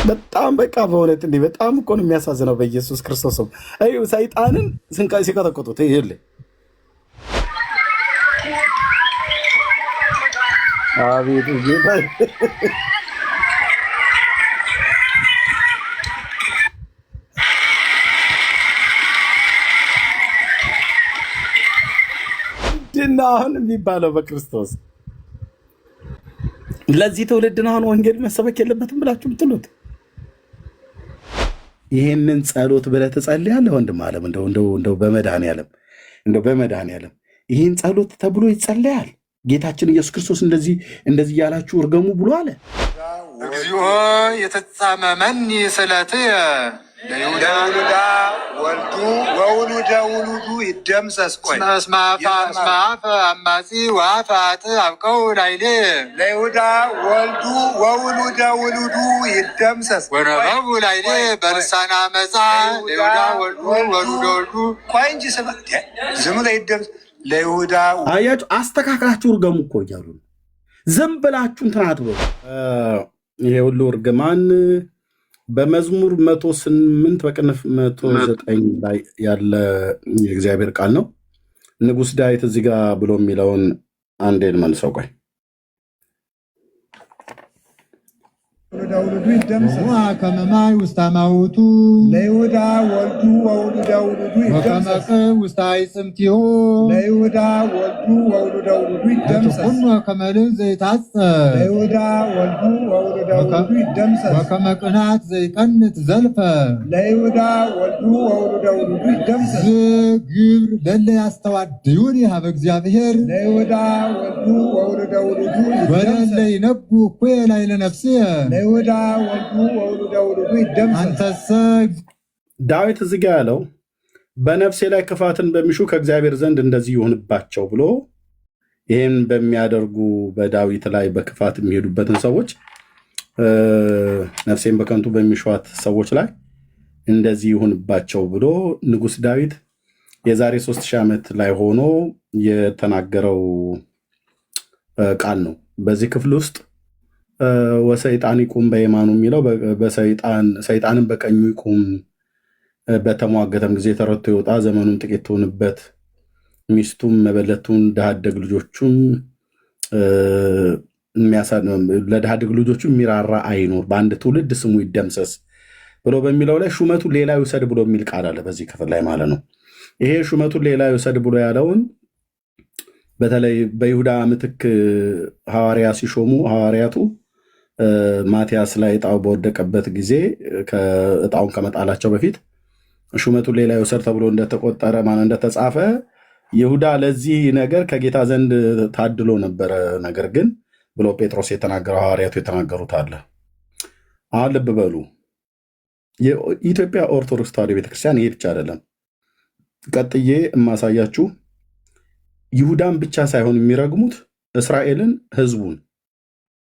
በጣም በቃ በእውነት እንዴ በጣም እኮ ነው የሚያሳዝነው። በኢየሱስ ክርስቶስ አይ ሰይጣንን ሲቀጠቅጡት ይኸውልህ። አቤት ጌታ ድና አሁን የሚባለው በክርስቶስ ለዚህ ትውልድ ነው አሁን ወንጌል መሰበክ የለበትም ብላችሁ ምትሉት? ይሄንን ጸሎት ብለህ ትጸልያለህ ወንድም ዓለም እንደው በመድኃኔዓለም ይህን ጸሎት ተብሎ ይጸለያል። ጌታችን ኢየሱስ ክርስቶስ እንደዚህ ያላችሁ እርገሙ ብሎ አለ። እግዚኦ የተጻመመኒ ስለትየ ለይሁዳ ወልዱ ወውሉደ ውሉዱ ይደምሰስ። ቆይ እስመ አፈ አማጺ ወአፈ አጥእ አብቀው ላይሌ ለይሁዳ ወልዱ ወውሉደ ውሉዱ ይደምሰስ ወነበቡ ላይሌ በልሳነ አመፃ ለይሁዳ ወልዱ ወሉደ ወልዱ። ቆይ እንጂ ዝም ብለህ ይደምሰስ ለይሁዳ። አያችሁ፣ አስተካክላችሁ እርገሙ እኮ እያሉ ነው። ዝም ብላችሁ እንትን አትበሉ። ይሄ ሁሉ እርግማን በመዝሙር 108 በቅንፍ 109 ላይ ያለ የእግዚአብሔር ቃል ነው። ንጉሥ ዳዊት እዚህ ጋር ብሎ የሚለውን አንዴ ልመልሰው። ቆይ ወልዱ ይደምሰስ ከመማይ ውስተ ማውቱ ለይሁዳ ወልዱ ወውሉደ ውሉዱ ይደምሰስ ውስተ አይጽምቲሁ ለይሁዳ ወልዱ ወውሉደ ውሉዱ ይደምሰስ ሁሉ ከመልህ ዘይታጸ ለይሁዳ ወልዱ ወውሉደ ውሉዱ ይደምሰስ ወከመ ቅናት ዘይቀንት ዘልፈ ለይሁዳ ወልዱ ወውሉደ ውሉዱ ይደምሰስ ግብር ለለ ያስተዋድዩን ሀበ እግዚአብሔር ለይሁዳ ወልዱ ወውሉደ ውሉዱ ይደምሰስ ወለለ ይነቡ እኩየ ላዕለ ነፍስየ ለይሁዳ ወልዱ ወውሉደ ውሉዱ ይደምሰስ። ዳዊት እዚህ ጋር ያለው በነፍሴ ላይ ክፋትን በሚሹ ከእግዚአብሔር ዘንድ እንደዚህ ይሆንባቸው ብሎ ይህን በሚያደርጉ በዳዊት ላይ በክፋት የሚሄዱበትን ሰዎች ነፍሴን በከንቱ በሚሿት ሰዎች ላይ እንደዚህ ይሆንባቸው ብሎ ንጉሥ ዳዊት የዛሬ 3000 ዓመት ላይ ሆኖ የተናገረው ቃል ነው። በዚህ ክፍል ውስጥ ወሰይጣን ይቁም በየማኑ የሚለው ሰይጣንን በቀኙ ይቁም፣ በተሟገተም ጊዜ ተረቶ ይወጣ፣ ዘመኑም ጥቂት ትሆንበት፣ ሚስቱም መበለቱን ድሃ አደግ ልጆቹም ለድሃ አደግ ልጆቹ የሚራራ አይኖር፣ በአንድ ትውልድ ስሙ ይደምሰስ ብሎ በሚለው ላይ ሹመቱን ሌላ ይውሰድ ብሎ የሚል ቃል አለ በዚህ ክፍል ላይ ማለት ነው። ይሄ ሹመቱን ሌላ ይውሰድ ብሎ ያለውን በተለይ በይሁዳ ምትክ ሐዋርያ ሲሾሙ ሐዋርያቱ ማቲያስ ላይ እጣው በወደቀበት ጊዜ እጣውን ከመጣላቸው በፊት ሹመቱን ሌላ ይውሰድ ተብሎ እንደተቆጠረ ማን እንደተጻፈ ይሁዳ ለዚህ ነገር ከጌታ ዘንድ ታድሎ ነበረ። ነገር ግን ብሎ ጴጥሮስ የተናገረው ሐዋርያቱ የተናገሩት አለ። አሁን ልብ በሉ፣ የኢትዮጵያ ኦርቶዶክስ ተዋሕዶ ቤተክርስቲያን ይሄ ብቻ አይደለም። ቀጥዬ የማሳያችሁ ይሁዳን ብቻ ሳይሆን የሚረግሙት እስራኤልን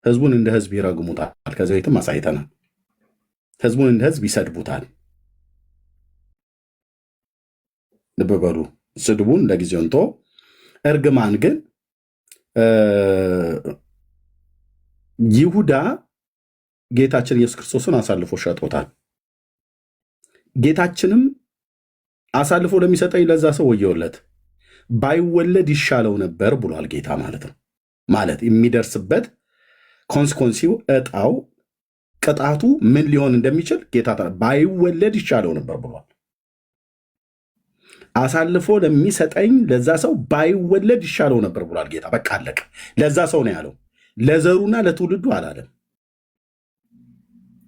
ህዝቡን እንደ ህዝብ ይረግሙታል። ከዚህ በፊትም አሳይተናል። ህዝቡን እንደ ህዝብ ይሰድቡታል። ልብ በሉ፣ ስድቡን ለጊዜው እንቶ፣ እርግማን ግን ይሁዳ ጌታችን ኢየሱስ ክርስቶስን አሳልፎ ሸጦታል። ጌታችንም አሳልፎ ለሚሰጠኝ ለዛ ሰው ወየውለት ባይወለድ ይሻለው ነበር ብሏል ጌታ ማለት ነው። ማለት የሚደርስበት ኮንስኮንሲው እጣው ቅጣቱ ምን ሊሆን እንደሚችል ጌታ ባይወለድ ይሻለው ነበር ብሏል። አሳልፎ ለሚሰጠኝ ለዛ ሰው ባይወለድ ይሻለው ነበር ብሏል ጌታ። በቃ አለቀ። ለዛ ሰው ነው ያለው፣ ለዘሩና ለትውልዱ አላለም።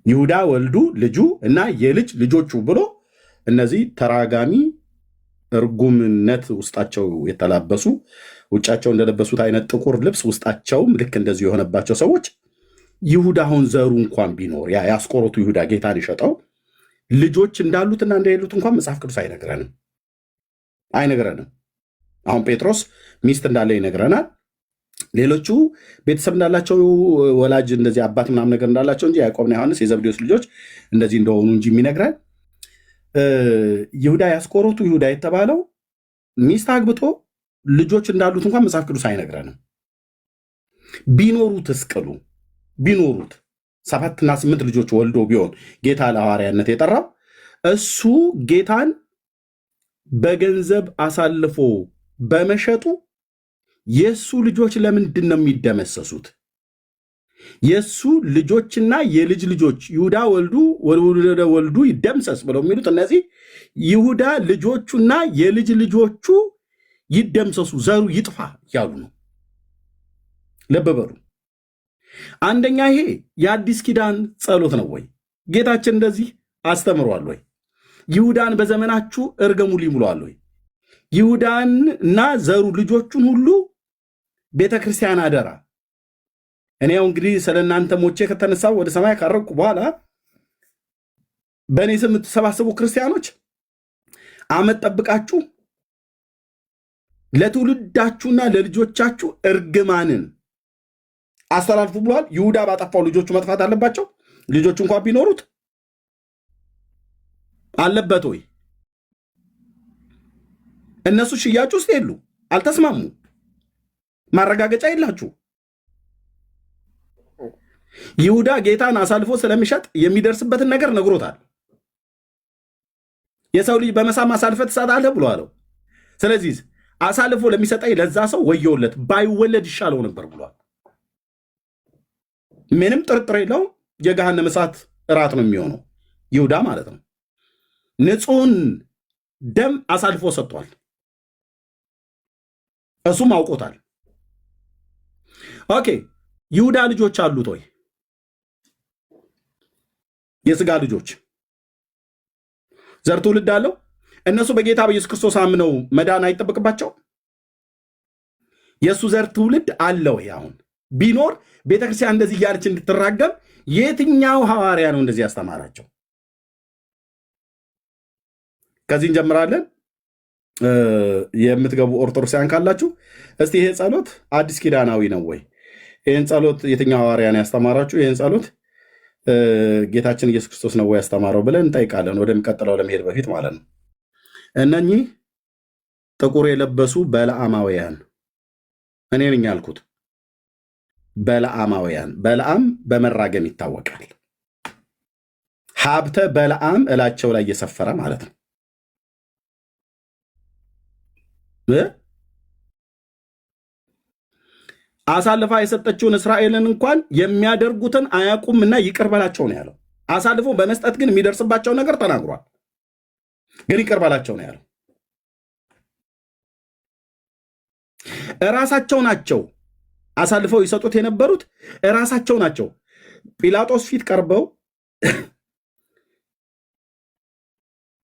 ይሁዳ ወልዱ ልጁ እና የልጅ ልጆቹ ብሎ እነዚህ ተራጋሚ እርጉምነት ውስጣቸው የተላበሱ ውጫቸው እንደለበሱት አይነት ጥቁር ልብስ ውስጣቸውም ልክ እንደዚህ የሆነባቸው ሰዎች ይሁዳ አሁን ዘሩ እንኳን ቢኖር ያ ያስቆሮቱ ይሁዳ ጌታን ይሸጠው ልጆች እንዳሉትና እንደሌሉት እንኳን መጽሐፍ ቅዱስ አይነግረንም። አሁን ጴጥሮስ ሚስት እንዳለ ይነግረናል። ሌሎቹ ቤተሰብ እንዳላቸው ወላጅ እንደዚህ አባት ምናምን ነገር እንዳላቸው እንጂ ያዕቆብና ዮሐንስ የዘብዴዎስ ልጆች እንደዚህ እንደሆኑ እንጂ የሚነግረን ይሁዳ ያስቆሮቱ ይሁዳ የተባለው ሚስት አግብቶ ልጆች እንዳሉት እንኳን መጽሐፍ ቅዱስ አይነግረንም። ቢኖሩት እስቅሉ ቢኖሩት 7 እና 8 ልጆች ወልዶ ቢሆን ጌታ ለሐዋርያነት የጠራው እሱ ጌታን በገንዘብ አሳልፎ በመሸጡ የእሱ ልጆች ለምንድን ነው የሚደመሰሱት? የእሱ ልጆችና የልጅ ልጆች ይሁዳ ወልዱ ይደምሰስ ብለው የሚሉት እነዚህ ይሁዳ ልጆቹና የልጅ ልጆቹ ይደምሰሱ፣ ዘሩ ይጥፋ ያሉ ነው። ልብ በሉ። አንደኛ ይሄ የአዲስ ኪዳን ጸሎት ነው ወይ? ጌታችን እንደዚህ አስተምሯል ወይ? ይሁዳን በዘመናችሁ እርገሙልኝ ብሏል ወይ? ይሁዳን እና ዘሩ ልጆቹን ሁሉ ቤተ ክርስቲያን አደራ። እኔ ያው እንግዲህ ስለ እናንተ ሞቼ ከተነሳው ወደ ሰማይ ካረግኩ በኋላ በእኔ ስም የምትሰባሰቡ ክርስቲያኖች ዓመት ጠብቃችሁ ለትውልዳችሁና ለልጆቻችሁ እርግማንን አስተላልፉ ብሏል። ይሁዳ ባጠፋው ልጆቹ መጥፋት አለባቸው? ልጆቹ እንኳን ቢኖሩት አለበት ወይ? እነሱ ሽያጭ ውስጥ የሉ፣ አልተስማሙ፣ ማረጋገጫ የላችሁ። ይሁዳ ጌታን አሳልፎ ስለሚሸጥ የሚደርስበትን ነገር ነግሮታል። የሰው ልጅ በመሳም አሳልፈ ትሰጣለህ ብሎ አለው። ስለዚህ አሳልፎ ለሚሰጠኝ ለዛ ሰው ወየውለት፣ ባይወለድ ይሻለው ነበር ብሏል። ምንም ጥርጥር የለው የገሃነመ እሳት እራት ነው የሚሆነው ይሁዳ ማለት ነው። ንጹሕን ደም አሳልፎ ሰጥቷል። እሱም አውቆታል። ኦኬ፣ ይሁዳ ልጆች አሉት ወይ? የስጋ ልጆች ዘር ትውልድ አለው? እነሱ በጌታ በኢየሱስ ክርስቶስ አምነው መዳን አይጠበቅባቸው? የእሱ ዘር ትውልድ አለ ወይ? አሁን ቢኖር ቤተክርስቲያን እንደዚህ እያለች እንድትራገም የትኛው ሐዋርያ ነው እንደዚህ ያስተማራቸው? ከዚህ እንጀምራለን። የምትገቡ ኦርቶዶክሳውያን ካላችሁ እስቲ ይሄ ጸሎት አዲስ ኪዳናዊ ነው ወይ? ይህን ጸሎት የትኛው ሐዋርያ ነው ያስተማራችሁ? ይህን ጸሎት ጌታችን ኢየሱስ ክርስቶስ ነው ወይ ያስተማረው ብለን እንጠይቃለን። ወደሚቀጥለው ለመሄድ በፊት ማለት ነው። እነኚህ ጥቁር የለበሱ በለዓማውያን፣ እኔ ነኝ ያልኩት በለዓማውያን። በለዓም በመራገም ይታወቃል። ሀብተ በለዓም እላቸው ላይ እየሰፈረ ማለት ነው። አሳልፋ የሰጠችውን እስራኤልን እንኳን የሚያደርጉትን አያውቁምና ይቅር በላቸው ነው ያለው። አሳልፎ በመስጠት ግን የሚደርስባቸው ነገር ተናግሯል። ግን ይቅር በላቸው ነው ያለው። እራሳቸው ናቸው አሳልፈው ይሰጡት የነበሩት፣ እራሳቸው ናቸው። ጲላጦስ ፊት ቀርበው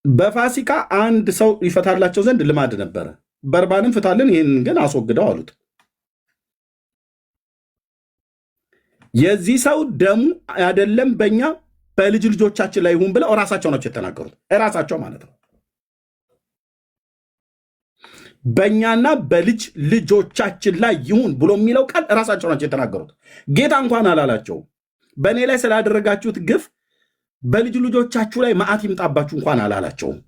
በፋሲካ አንድ ሰው ይፈታላቸው ዘንድ ልማድ ነበረ። በርባንም ፍታልን፣ ይህን ግን አስወግደው አሉት። የዚህ ሰው ደሙ አይደለም በእኛ በልጅ ልጆቻችን ላይ ይሁን ብለው እራሳቸው ናቸው የተናገሩት። እራሳቸው ማለት ነው። በእኛና በልጅ ልጆቻችን ላይ ይሁን ብሎ የሚለው ቃል እራሳቸው ናቸው የተናገሩት። ጌታ እንኳን አላላቸው። በእኔ ላይ ስላደረጋችሁት ግፍ በልጅ ልጆቻችሁ ላይ መዓት ይምጣባችሁ እንኳን አላላቸውም።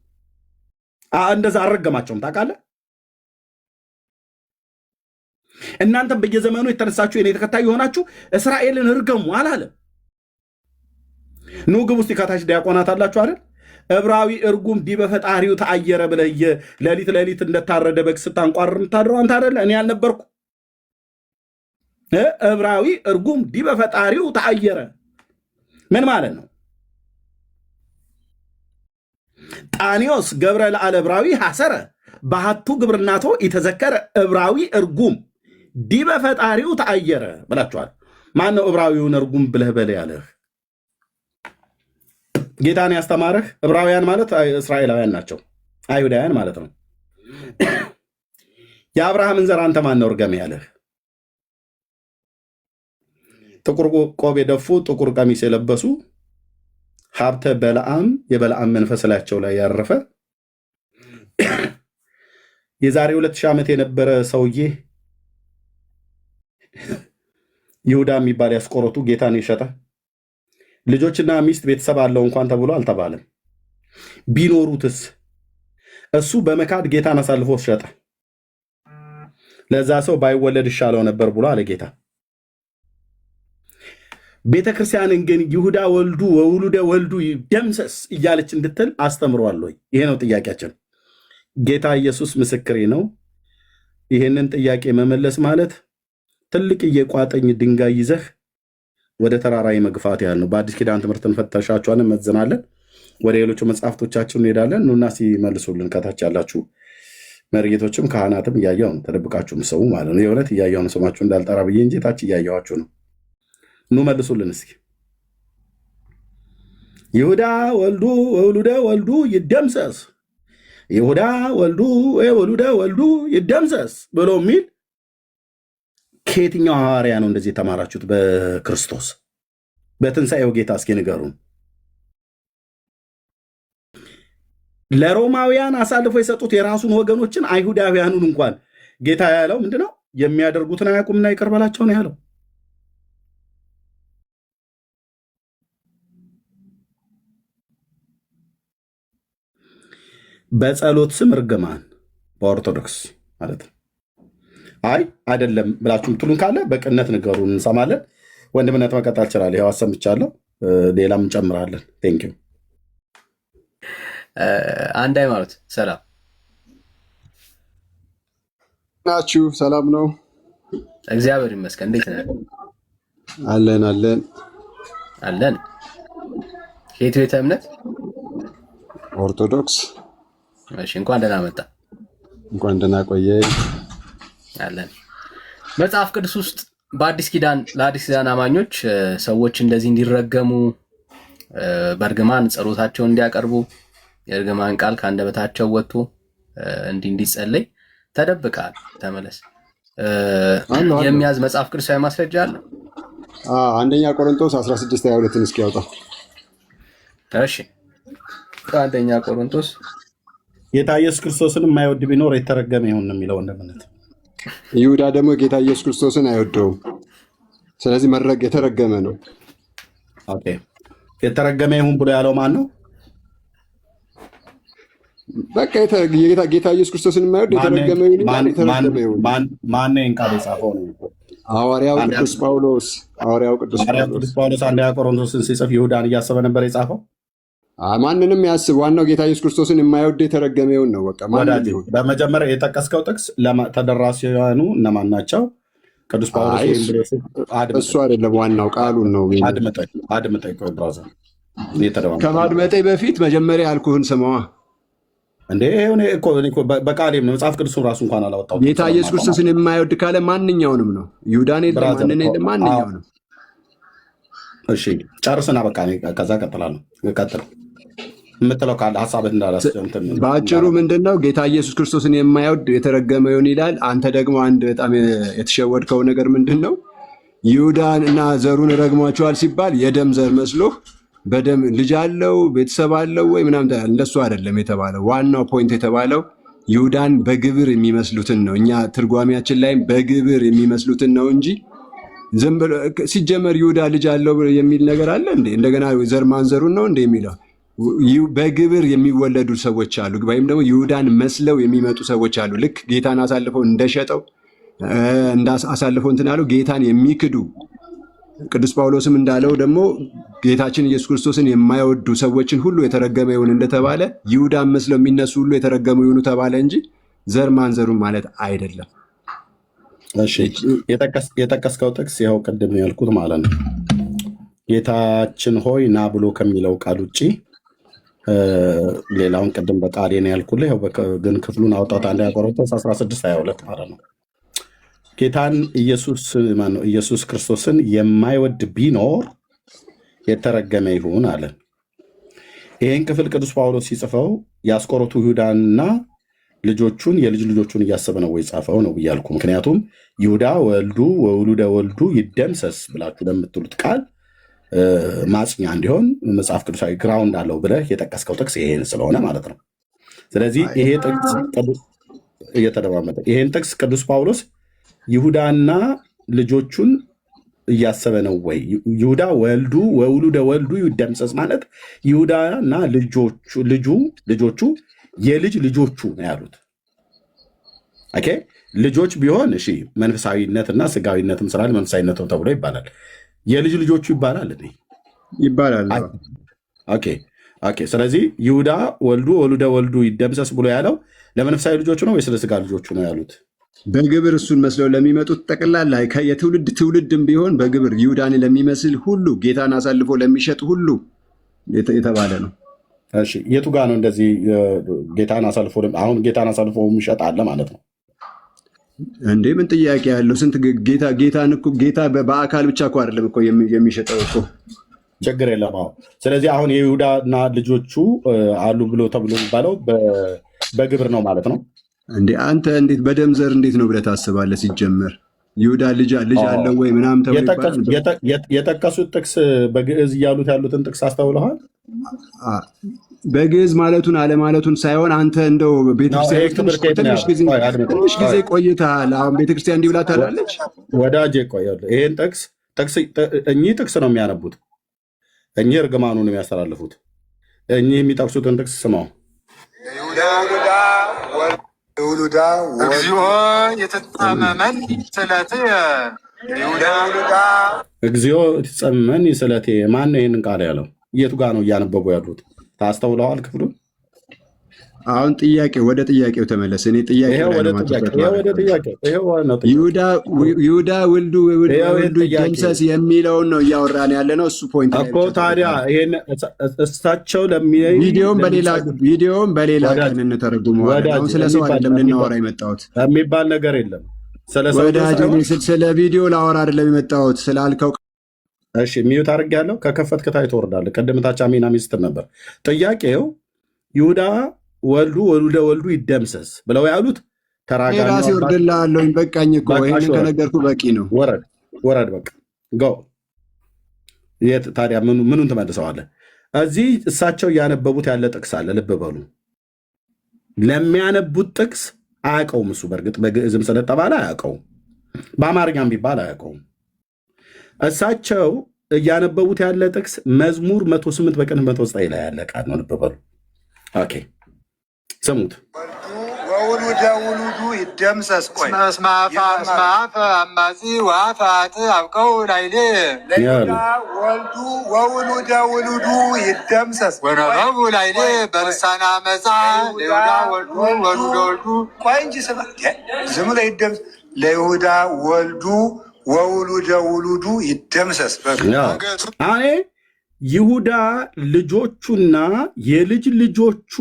እንደዛ አልረገማቸውም። ታውቃለህ? እናንተም በየዘመኑ የተነሳችሁ የኔ ተከታይ የሆናችሁ እስራኤልን እርገሙ አላለም። ኑ ግብ ውስጥ ከታች ዲያቆናት አላችሁ አይደል? ዕብራዊ እርጉም ዲበ ፈጣሪው ተአየረ ብለህ ሌሊት ሌሊት እንደታረደ በግ ስታንቋር የምታድረው አንተ አይደለ? እኔ አልነበርኩ? ዕብራዊ እርጉም ዲበ ፈጣሪው ተአየረ ምን ማለት ነው? ጣኒዮስ ገብረ ለአለ ዕብራዊ ሐሰረ ባህቱ ግብርናቶ የተዘከረ ዕብራዊ እርጉም ዲበ ፈጣሪው ተአየረ ብላችኋል። ማን ነው ዕብራዊውን እርጉም ብለህ በለ ያለህ? ጌታን ያስተማረህ? ዕብራውያን ማለት እስራኤላውያን ናቸው፣ አይሁዳውያን ማለት ነው። የአብርሃምን ዘር አንተ ማን ነው እርገም ያለህ? ጥቁር ቆብ የደፉ ጥቁር ቀሚስ የለበሱ ሀብተ በለዓም፣ የበለዓም መንፈስ ላያቸው ላይ ያረፈ የዛሬ 2000 ዓመት የነበረ ሰውዬ ይሁዳ የሚባል ያስቆሮቱ ጌታን የሸጠ ልጆችና ሚስት ቤተሰብ አለው እንኳን ተብሎ አልተባለም። ቢኖሩትስ እሱ በመካድ ጌታን አሳልፎ ሸጠ። ለዛ ሰው ባይወለድ ይሻለው ነበር ብሎ አለ ጌታ። ቤተክርስቲያንን ግን ይሁዳ ወልዱ ወውሉደ ወልዱ ይደምሰስ እያለች እንድትል አስተምሯል ወይ? ይሄ ነው ጥያቄያችን። ጌታ ኢየሱስ ምስክሬ ነው። ይህንን ጥያቄ መመለስ ማለት ትልቅ የቋጠኝ ድንጋይ ይዘህ ወደ ተራራ መግፋት ያህል ነው። በአዲስ ኪዳን ትምህርት እንፈተሻቸዋለን፣ እንመዝናለን። ወደ ሌሎቹ መጽሐፍቶቻችን እንሄዳለን። ኑና ሲመልሱልን ከታች ያላችሁ መርጌቶችም ካህናትም እያየው ነው። ተደብቃችሁ ምሰሙ ማለት ነው። የእውነት እያየው ነው። ስማችሁ እንዳልጠራ ብዬ እንጂ ታች እያየዋችሁ ነው። ኑ መልሱልን እስኪ። ይሁዳ ወልዱ ወውሉደ ወልዱ ይደምሰስ፣ ይሁዳ ወልዱ ወውሉደ ወልዱ ይደምሰስ ብሎ የሚል ከየትኛው ሐዋርያ ነው እንደዚህ የተማራችሁት? በክርስቶስ በትንሣኤው ጌታ እስኪ ንገሩን። ለሮማውያን አሳልፎ የሰጡት የራሱን ወገኖችን አይሁዳውያኑን እንኳን ጌታ ያለው ምንድነው? የሚያደርጉትን አያውቁምና ይቅር በላቸው ነው ያለው። በጸሎት ስም እርግማን በኦርቶዶክስ ማለት ነው። አይ አይደለም ብላችሁ ምትሉን ካለ በቅነት ንገሩን፣ እንሰማለን። ወንድምነት መቀጠል ይችላል። ይኸው አሰምቻለሁ፣ ሌላም እንጨምራለን። ቴንኪው። አንድ ሃይማኖት ሰላም ናችሁ? ሰላም ነው፣ እግዚአብሔር ይመስገን። እንዴት ነህ? አለን አለን አለን። ከየት ቤተ እምነት? ኦርቶዶክስ። እሺ፣ እንኳን ደህና መጣ። እንኳን ደህና ቆየ። አለን። መጽሐፍ ቅዱስ ውስጥ በአዲስ ኪዳን ለአዲስ ኪዳን አማኞች ሰዎች እንደዚህ እንዲረገሙ በእርግማን ጸሎታቸውን እንዲያቀርቡ የእርግማን ቃል ከአንደበታቸው ወጥቶ እንዲጸለይ ተደብቃል። ተመለስ የሚያዝ መጽሐፍ ቅዱሳዊ ማስረጃ አለ። አንደኛ ቆሮንቶስ 16:22 እስኪ ያውጣ። እሺ፣ አንደኛ ቆሮንቶስ ጌታ ኢየሱስ ክርስቶስን የማይወድ ቢኖር የተረገመ ይሁን ነው የሚለው ወንድምነት። ይሁዳ ደግሞ ጌታ ኢየሱስ ክርስቶስን አይወደውም። ስለዚህ የተረገመ ነው። ኦኬ፣ የተረገመ ይሁን ብሎ ያለው ማን ነው? በቃ ጌታ ኢየሱስ ክርስቶስን የማይወድ የተረገመ ይሁን። ማን ነው ቃል የጻፈው? ነው ሐዋርያው ቅዱስ ጳውሎስ። ሐዋርያው ቅዱስ ጳውሎስ አንደኛ ቆሮንቶስን ሲጽፍ ይሁዳን እያሰበ ነበር የጻፈው። ማንንም ያስብ፣ ዋናው ጌታ ኢየሱስ ክርስቶስን የማይወድ የተረገመ ይሁን ነው። በቃ በመጀመሪያ የጠቀስከው ጥቅስ ተደራሲያኑ እነማን ናቸው? ቅዱስ ጳውሎስ እሱ አይደለም፣ ዋናው ቃሉን ነው። አድምጠኝ ብራዘር፣ ከማድመጤ በፊት መጀመሪያ ያልኩህን ስማዋ እንዴ። በቃሌም ነው መጽሐፍ ቅዱስ ራሱ እንኳን አላወጣው። ጌታ ኢየሱስ ክርስቶስን የማይወድ ካለ ማንኛውንም ነው። ይሁዳን የለም፣ ማንን የለም፣ ማንኛውንም። እሺ ጨርስና በቃ ከዛ ቀጥላለሁ። ቀጥል የምትለው ካለ ሀሳብህ እንዳላስጀምትን። በአጭሩ ምንድን ነው? ጌታ ኢየሱስ ክርስቶስን የማይወድ የተረገመ ይሁን ይላል። አንተ ደግሞ አንድ በጣም የተሸወድከው ነገር ምንድን ነው? ይሁዳን እና ዘሩን ረግሟቸዋል ሲባል የደም ዘር መስሎህ በደም ልጅ አለው ቤተሰብ አለው ወይ ምናምን፣ እንደሱ አይደለም የተባለው። ዋናው ፖይንት የተባለው ይሁዳን በግብር የሚመስሉትን ነው። እኛ ትርጓሚያችን ላይም በግብር የሚመስሉትን ነው እንጂ ዝም ብሎ ሲጀመር ይሁዳ ልጅ አለው የሚል ነገር አለ እንዴ? እንደገና ዘር ማንዘሩን ነው እንደ የሚለው በግብር የሚወለዱ ሰዎች አሉ፣ ወይም ደግሞ ይሁዳን መስለው የሚመጡ ሰዎች አሉ። ልክ ጌታን አሳልፈው እንደሸጠው አሳልፈው እንትን አለው ጌታን የሚክዱ። ቅዱስ ጳውሎስም እንዳለው ደግሞ ጌታችን ኢየሱስ ክርስቶስን የማይወዱ ሰዎችን ሁሉ የተረገመ ይሁን እንደተባለ ይሁዳን መስለው የሚነሱ ሁሉ የተረገሙ ይሁኑ ተባለ እንጂ ዘር ማንዘሩን ማለት አይደለም። የጠቀስከው ጥቅስ ይኸው ቅድም ያልኩት ማለት ነው። ጌታችን ሆይ ና ብሎ ከሚለው ቃል ውጭ ሌላውን ቅድም በቃሌ ነው ያልኩልህ። ግን ክፍሉን አውጣት። አንደኛ ቆሮንቶስ 16:22 ማለት ነው። ጌታን ኢየሱስ ክርስቶስን የማይወድ ቢኖር የተረገመ ይሁን አለ። ይህን ክፍል ቅዱስ ጳውሎስ ሲጽፈው የአስቆሮቱ ይሁዳንና ልጆቹን የልጅ ልጆቹን እያሰበ ነው ወይ ጻፈው ነው ብያልኩ። ምክንያቱም ይሁዳ ወልዱ ወውሉደ ወልዱ ይደምሰስ ብላችሁ ለምትሉት ቃል ማጽኛ እንዲሆን መጽሐፍ ቅዱሳዊ ግራውንድ አለው ብለህ የጠቀስከው ጥቅስ ይሄን ስለሆነ ማለት ነው። ስለዚህ ይሄ ጥቅስ እየተደማመጠ ይሄን ጥቅስ ቅዱስ ጳውሎስ ይሁዳና ልጆቹን እያሰበ ነው ወይ? ይሁዳ ወልዱ ወውሉደ ወልዱ ይደምሰስ ማለት ይሁዳና ልጆቹ የልጅ ልጆቹ ነው ያሉት። ኦኬ ልጆች ቢሆን እሺ መንፈሳዊነትና ስጋዊነትም ስላለ መንፈሳዊነትም ተብሎ ይባላል። የልጅ ልጆቹ ይባላል እንዴ? ይባላል። ኦኬ። ስለዚህ ይሁዳ ወልዱ ወሉደ ወልዱ ይደምሰስ ብሎ ያለው ለመንፈሳዊ ልጆቹ ነው ወይስ ለስጋ ልጆቹ ነው ያሉት? በግብር እሱን መስለው ለሚመጡት ጠቅላላ የትውልድ ትውልድም ቢሆን በግብር ይሁዳን ለሚመስል ሁሉ ጌታን አሳልፎ ለሚሸጥ ሁሉ የተባለ ነው። እሺ የቱ ጋር ነው እንደዚህ ጌታን አሳልፎ አሁን ጌታን አሳልፎ የሚሸጥ አለ ማለት ነው እንዴ? ምን ጥያቄ ያለው? ስንት ጌታን እኮ ጌታ በአካል ብቻ እኮ አይደለም እኮ የሚሸጠው እኮ። ችግር የለም። አሁን ስለዚህ አሁን የይሁዳና ልጆቹ አሉ ብሎ ተብሎ የሚባለው በግብር ነው ማለት ነው እንዴ? አንተ እንዴት በደም ዘር እንዴት ነው ብለህ ታስባለህ? ሲጀመር ይሁዳ ልጅ አለው ወይ ምናምን ተብሎ የጠቀሱት ጥቅስ በግዕዝ እያሉት ያሉትን ጥቅስ አስተውለዋል? በግዕዝ ማለቱን አለማለቱን ሳይሆን አንተ እንደው ቤተክርስቲያን ትንሽ ጊዜ ቆይተሃል። አሁን ቤተክርስቲያን እንዲህ ብላ ታላለች። ወዳጄ ቆይ ይሄን ጥቅስ እኚህ ጥቅስ ነው የሚያነቡት፣ እኚህ እርግማኑን የሚያስተላልፉት፣ እኚህ የሚጠቅሱትን ጥቅስ ስማው። እግዚኦ የተጣመመን ስለትየ እግዚኦ የተጸመመን ስለቴ። ማን ነው ይህንን ቃል ያለው? የቱ ጋር ነው እያነበቡ ያሉት? ታስተውለዋል ክፍሉን? አሁን ወደ ጥያቄው ተመለስ። እኔ ይሁዳ ወልዱ ይደምሰስ የሚለውን ነው እያወራን ያለ ነው። እሱ ፖይንት እኮ ታዲያ ይሄን እሳቸው ቪዲዮውን በሌላ ቀን እንተረጉመዋለን። አሁን ስለ ሰው አይደለም ልናወራ የመጣሁት። የሚባል ነገር የለም። ስለ ቪዲዮ ላወራ አይደለም የመጣሁት ስላልከው። እሺ ሚዩት አድርጌያለሁ። ከከፈት ከታይ ትወርዳለህ። ቅድም ታች አሚና ሚስትር ነበር ጥያቄው። ይሁዳ ወልዱ ወሉደ ወልዱ ይደምሰስ ብለው ያሉት ተራጋሚ ራሴ ወርድልሃለሁኝ። በቃኝ እኮ ይሄንን ከነገርኩ በቂ ነው። ወረድ በቃ ጎ። ታዲያ ምኑን ትመልሰዋለህ? እዚህ እሳቸው እያነበቡት ያለ ጥቅስ አለ። ልብ በሉ። ለሚያነቡት ጥቅስ አያውቀውም እሱ። በእርግጥ በግዕዝም ስለተባለ አያውቀውም፣ በአማርኛም ቢባል አያውቀውም። እሳቸው እያነበቡት ያለ ጥቅስ መዝሙር 108 በቅንፍ 109 ላይ ያለ ቃል ነው። ልብ በሉ። ኦኬ ስሙት። ወውሉደ ውሉዱ ይደምሰስ። ቆይ እስማፈ አማጺ ወአፈ አጥእ አብቀው ላይሌ ወልዱ ወውሉደ ውሉዱ ይደምሰስ ወነበቡ ላይሌ በልሳነ አመፃ ለይሁዳ ወልዱ ወሉደ ወልዱ። ቆይ እንጂ ዝም ብሎ ይደምሰስ። ለይሁዳ ወልዱ ወውሉደ ውሉዱ ይደምሰስ። አኔ ይሁዳ ልጆቹና የልጅ ልጆቹ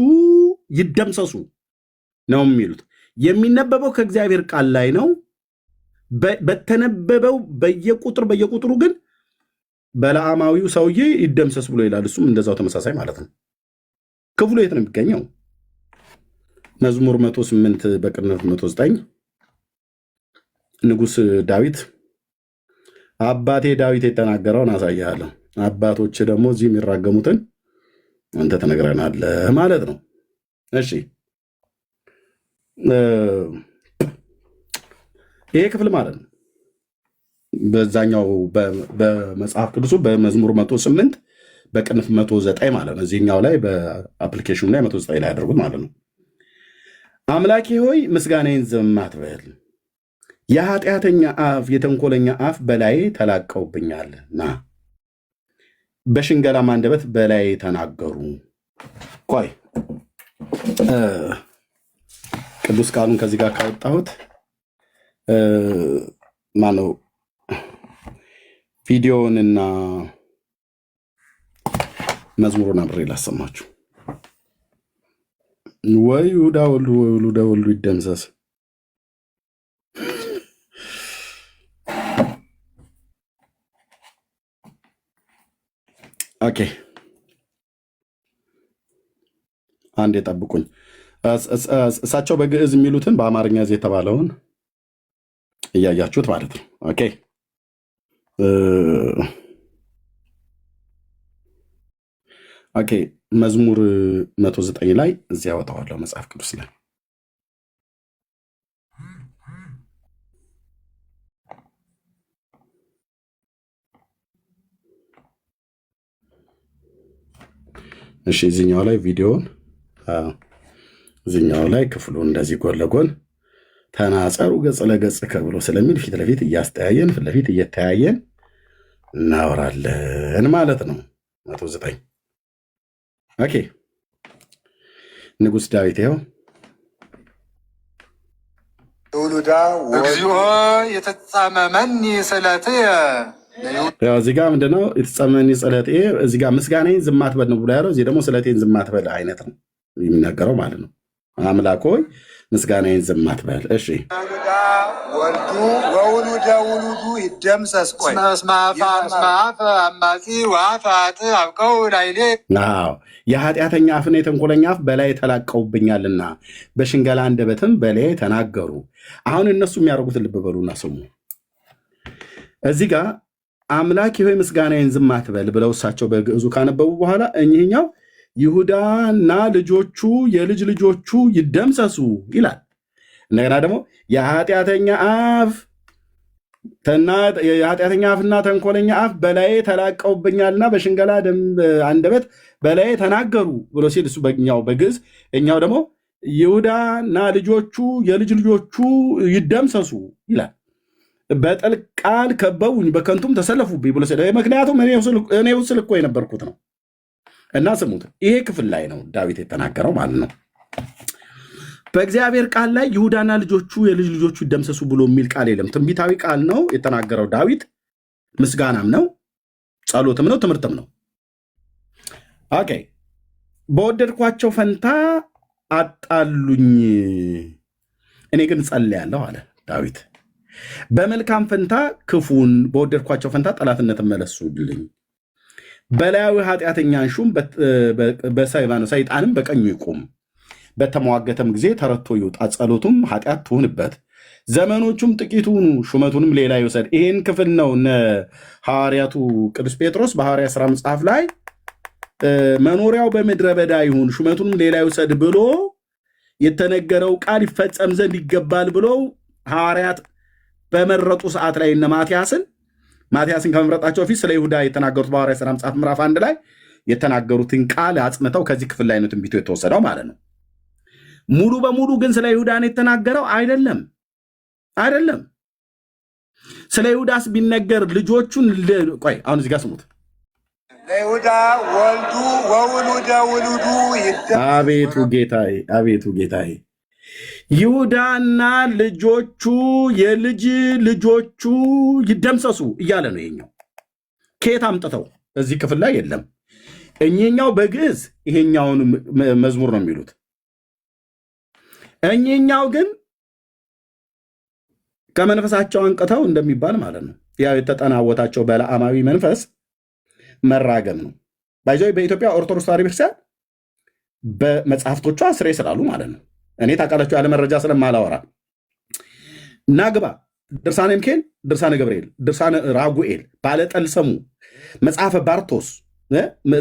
ይደምሰሱ ነው የሚሉት። የሚነበበው ከእግዚአብሔር ቃል ላይ ነው። በተነበበው በየቁጥሩ ግን በለዓማዊው ሰውዬ ይደምሰስ ብሎ ይላል። እሱም እንደዛው ተመሳሳይ ማለት ነው። ክፍሉ የት ነው የሚገኘው? መዝሙር 108 በቅንፍ 109 ንጉሥ ዳዊት አባቴ ዳዊት የተናገረውን አሳያለሁ፣ አባቶች ደግሞ እዚህ የሚራገሙትን አንተ ትነግረናለህ ማለት ነው። እሺ ይሄ ክፍል ማለት ነው በዛኛው በመጽሐፍ ቅዱሱ በመዝሙር 108 በቅንፍ 109 ማለት ነው። እዚህኛው ላይ በአፕሊኬሽኑ ላይ 109 ላይ ያደርጉት ማለት ነው። አምላኬ ሆይ ምስጋናዬን ዝም አትበል፣ የኃጢአተኛ አፍ የተንኮለኛ አፍ በላይ ተላቀውብኛልና በሽንገላም አንደበት በላይ ተናገሩ። ቆይ ቅዱስ ቃሉን ከዚህ ጋር ካወጣሁት ማነው ቪዲዮውንና መዝሙሩን አብሬ ላሰማችሁ። ወይ ይሁዳ ወልዱ ወሉደ ወልዱ ይደምሰስ። ኦኬ አንድ የጠብቁኝ። እሳቸው በግዕዝ የሚሉትን በአማርኛ ዚህ የተባለውን እያያችሁት ማለት ነው። ኦኬ ኦኬ መዝሙር 109 ላይ እዚህ ያወጣዋለሁ መጽሐፍ ቅዱስ ላይ እሺ እዚህኛው ላይ ቪዲዮን እዚህኛው ላይ ክፍሉ እንደዚህ ጎን ለጎን ተናጸሩ ገጽ ለገጽ ከብሎ ስለሚል ፊት ለፊት እያስተያየን ፊት ለፊት እየተያየን እናወራለን ማለት ነው። 109 ኦኬ። ንጉሥ ዳዊት ይኸው ውሉዳ እግዚኦ የተጻመመኒ ስለትየ እዚህ ጋር ምንድነው የተጻመመኒ ስለቴ? እዚህ ጋር ምስጋናዬን ዝም አትበል ነው ብሎ ያለው። እዚህ ደግሞ ስለቴን ዝም አትበል አይነት ነው የሚናገረው ማለት ነው። አምላክ ሆይ ምስጋናዬን ዝም አትበል። እሺ ወልዱ ወውሉደ ውሉዱ ይደምሰስ። ቆይ ስማፈ አማጺ ወአፋት አብቀው ላይሌ የኃጢአተኛ አፍና የተንኮለኛ አፍ በላይ ተላቀውብኛልና በሽንገላ አንደበትም በላይ ተናገሩ። አሁን እነሱ የሚያደርጉትን ልብ በሉና ስሙ። እዚህ ጋር አምላክ ሆይ ምስጋናዬን ዝም አትበል ብለው እሳቸው በግዕዙ ካነበቡ በኋላ እኚህኛው ይሁዳና ልጆቹ የልጅ ልጆቹ ይደምሰሱ ይላል። እንደገና ደግሞ የኃጢአተኛ አፍና ተንኮለኛ አፍ በላዬ ተላቀውብኛልና በሽንገላ አንደበት በላዬ ተናገሩ ብሎ ሲል እሱ በኛው በግዕዝ እኛው ደግሞ ይሁዳና ልጆቹ የልጅ ልጆቹ ይደምሰሱ ይላል። በጥልቅ ቃል ከበውኝ በከንቱም ተሰለፉብኝ ብሎ ሲል ምክንያቱም እኔው ስል እኮ የነበርኩት ነው። እና ስሙት፣ ይሄ ክፍል ላይ ነው ዳዊት የተናገረው ማለት ነው። በእግዚአብሔር ቃል ላይ ይሁዳና ልጆቹ የልጅ ልጆቹ ይደምሰሱ ብሎ የሚል ቃል የለም። ትንቢታዊ ቃል ነው የተናገረው ዳዊት። ምስጋናም ነው፣ ጸሎትም ነው፣ ትምህርትም ነው። ኦኬ። በወደድኳቸው ፈንታ አጣሉኝ፣ እኔ ግን ጸልያለሁ አለ ዳዊት። በመልካም ፈንታ ክፉን፣ በወደድኳቸው ፈንታ ጠላትነትን መለሱልኝ። በላያዊ ኃጢአተኛን ሹም ሰይጣንም በቀኙ ይቁም። በተመዋገተም ጊዜ ተረቶ ይውጣ፣ ጸሎቱም ኃጢአት ትሁንበት። ዘመኖቹም ጥቂት ሁኑ፣ ሹመቱንም ሌላ ይውሰድ። ይህን ክፍል ነው እነ ሐዋርያቱ ቅዱስ ጴጥሮስ በሐዋርያ ሥራ መጽሐፍ ላይ መኖሪያው በምድረ በዳ ይሁን ሹመቱንም ሌላ ይውሰድ ብሎ የተነገረው ቃል ይፈጸም ዘንድ ይገባል ብሎ ሐዋርያት በመረጡ ሰዓት ላይ እነ ማትያስን ከመምረጣቸው በፊት ስለ ይሁዳ የተናገሩት በሐዋርያ ሥራ መጽሐፍ ምዕራፍ 1 ላይ የተናገሩትን ቃል አጽንተው ከዚህ ክፍል ላይ ነው ትንቢቱ የተወሰደው ማለት ነው። ሙሉ በሙሉ ግን ስለ ይሁዳን የተናገረው አይደለም። ስለ ይሁዳስ ቢነገር ልጆቹን ቆይ አሁን እዚህ ጋር ስሙት። ለይሁዳ ወልዱ ወውሉደ ውሉዱ አቤቱ ጌታዬ ይሁዳና ልጆቹ የልጅ ልጆቹ ይደምሰሱ እያለ ነው። ይሄኛው ከየት አምጥተው እዚህ ክፍል ላይ የለም። እኚህኛው በግዕዝ ይሄኛውን መዝሙር ነው የሚሉት። እኚህኛው ግን ከመንፈሳቸው አንቅተው እንደሚባል ማለት ነው። ያው የተጠናወታቸው በለዓማዊ መንፈስ መራገም ነው። ባይዘው በኢትዮጵያ ኦርቶዶክስ ተዋሕዶ ቤተክርስቲያን በመጽሐፍቶቿ ስሬ ስላሉ ማለት ነው። እኔ ታውቃላችሁ ያለ መረጃ ስለማላወራ ናግባ፣ ድርሳነ ሚካኤል፣ ድርሳነ ገብርኤል፣ ድርሳነ ራጉኤል፣ ባለጠልሰሙ፣ መጽሐፈ ባርቶስ፣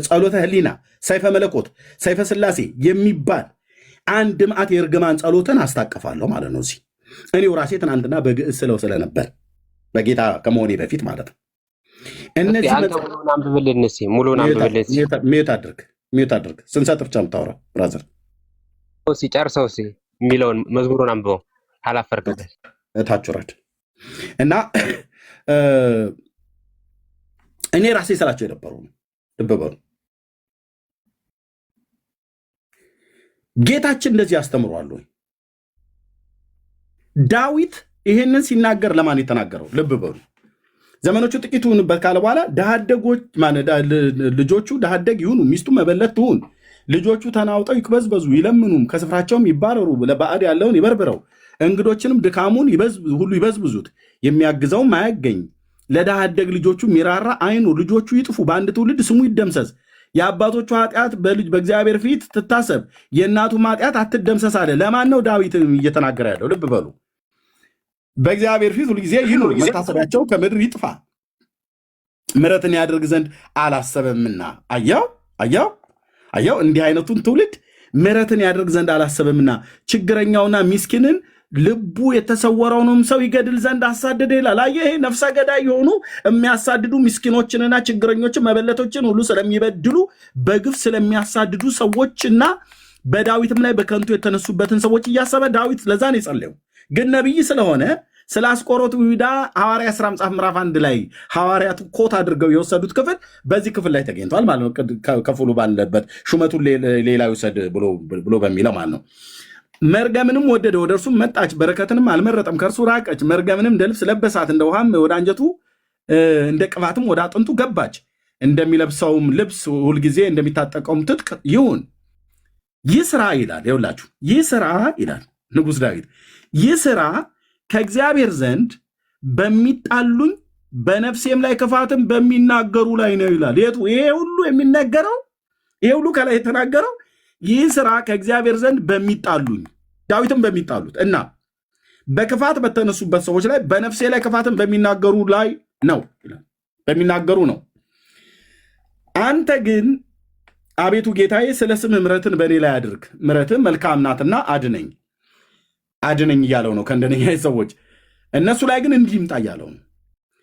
ጸሎተ ህሊና፣ ሰይፈ መለኮት፣ ሰይፈ ስላሴ የሚባል አንድ መዓት የእርግማን ጸሎትን አስታቀፋለሁ ማለት ነው። እዚህ እኔው ራሴ ትናንትና በግዕዝ ስለው ስለነበር በጌታ ከመሆኔ በፊት ማለት ነው። እነዚህ ሚዩት አድርግ ስንሰጥ ብቻ የምታወራው ብራዘር ሲጨርሰው የሚለውን መዝሙሩን አንብበው አላፈርክበት እታች ወረድ እና እኔ ራሴ ስላቸው የነበሩ ልብ በሉ። ጌታችን እንደዚህ ያስተምሯል ወይ? ዳዊት ይሄንን ሲናገር ለማን የተናገረው? ልብ በሉ። ዘመኖቹ ጥቂት ይሁኑበት ካለ በኋላ ደሃደጎች ልጆቹ ደሃደግ ይሁኑ፣ ሚስቱ መበለት ትሁን፣ ልጆቹ ተናውጠው ይቅበዝበዙ፣ ይለምኑም፣ ከስፍራቸውም ይባረሩ፣ ለባዕድ ያለውን ይበርብረው፣ እንግዶችንም ድካሙን ሁሉ ይበዝብዙት፣ የሚያግዘውም አያገኝ፣ ለደሃደግ ልጆቹ ሚራራ አይኑ፣ ልጆቹ ይጥፉ፣ በአንድ ትውልድ ስሙ ይደምሰስ፣ የአባቶቹ ኃጢአት በእግዚአብሔር ፊት ትታሰብ፣ የእናቱም ኃጢአት አትደምሰስ አለ። ለማን ነው ዳዊት እየተናገረ ያለው? ልብ በሉ። በእግዚአብሔር ፊት ሁልጊዜ ይኑር፣ መታሰቢያቸው ከምድር ይጥፋ፣ ምሕረትን ያደርግ ዘንድ አላሰበምና። አያው እንዲህ አይነቱን ትውልድ ምሕረትን ያደርግ ዘንድ አላሰበምና፣ ችግረኛውና ሚስኪንን ልቡ የተሰወረውንም ሰው ይገድል ዘንድ አሳደደ ይላል። አየህ፣ ነፍሰ ገዳይ የሆኑ የሚያሳድዱ ምስኪኖችንና ችግረኞችን መበለቶችን ሁሉ ስለሚበድሉ በግፍ ስለሚያሳድዱ ሰዎችና በዳዊትም ላይ በከንቱ የተነሱበትን ሰዎች እያሰበ ዳዊት ለዛ ነው የጸለየው። ግን ነቢይ ስለሆነ ስለ አስቆሮቱ ይሁዳ ሐዋርያ ሥራ መጽሐፍ ምዕራፍ 1 ላይ ሐዋርያቱ ኮት አድርገው የወሰዱት ክፍል በዚህ ክፍል ላይ ተገኝቷል ማለት ነው። ከፍሉ ባለበት ሹመቱን ሌላ ይውሰድ ብሎ በሚለው ማለት ነው። መርገምንም ወደደ፣ ወደ እርሱም መጣች፣ በረከትንም አልመረጠም፣ ከእርሱ ራቀች። መርገምንም እንደ ልብስ ለበሳት፣ እንደ ውሃም ወደ አንጀቱ እንደ ቅባትም ወደ አጥንቱ ገባች። እንደሚለብሰውም ልብስ ሁልጊዜ እንደሚታጠቀውም ትጥቅ ይሁን። ይህ ስራ ይላል፣ ይኸውላችሁ ይህ ስራ ይላል ንጉሥ ዳዊት፣ ይህ ስራ ከእግዚአብሔር ዘንድ በሚጣሉኝ በነፍሴም ላይ ክፋትን በሚናገሩ ላይ ነው ይላል። የቱ ይሄ ሁሉ የሚነገረው ይሄ ሁሉ ከላይ የተናገረው ይህ ስራ ከእግዚአብሔር ዘንድ በሚጣሉኝ ዳዊትም በሚጣሉት እና በክፋት በተነሱበት ሰዎች ላይ በነፍሴ ላይ ክፋትን በሚናገሩ ላይ ነው በሚናገሩ ነው። አንተ ግን አቤቱ ጌታዬ ስለ ስምህ ምሕረትን በእኔ ላይ አድርግ፣ ምሕረትህ መልካም ናትና አድነኝ እያለው ነው ከእንደነኛ ሰዎች። እነሱ ላይ ግን እንዲህ ይምጣ እያለው ነው።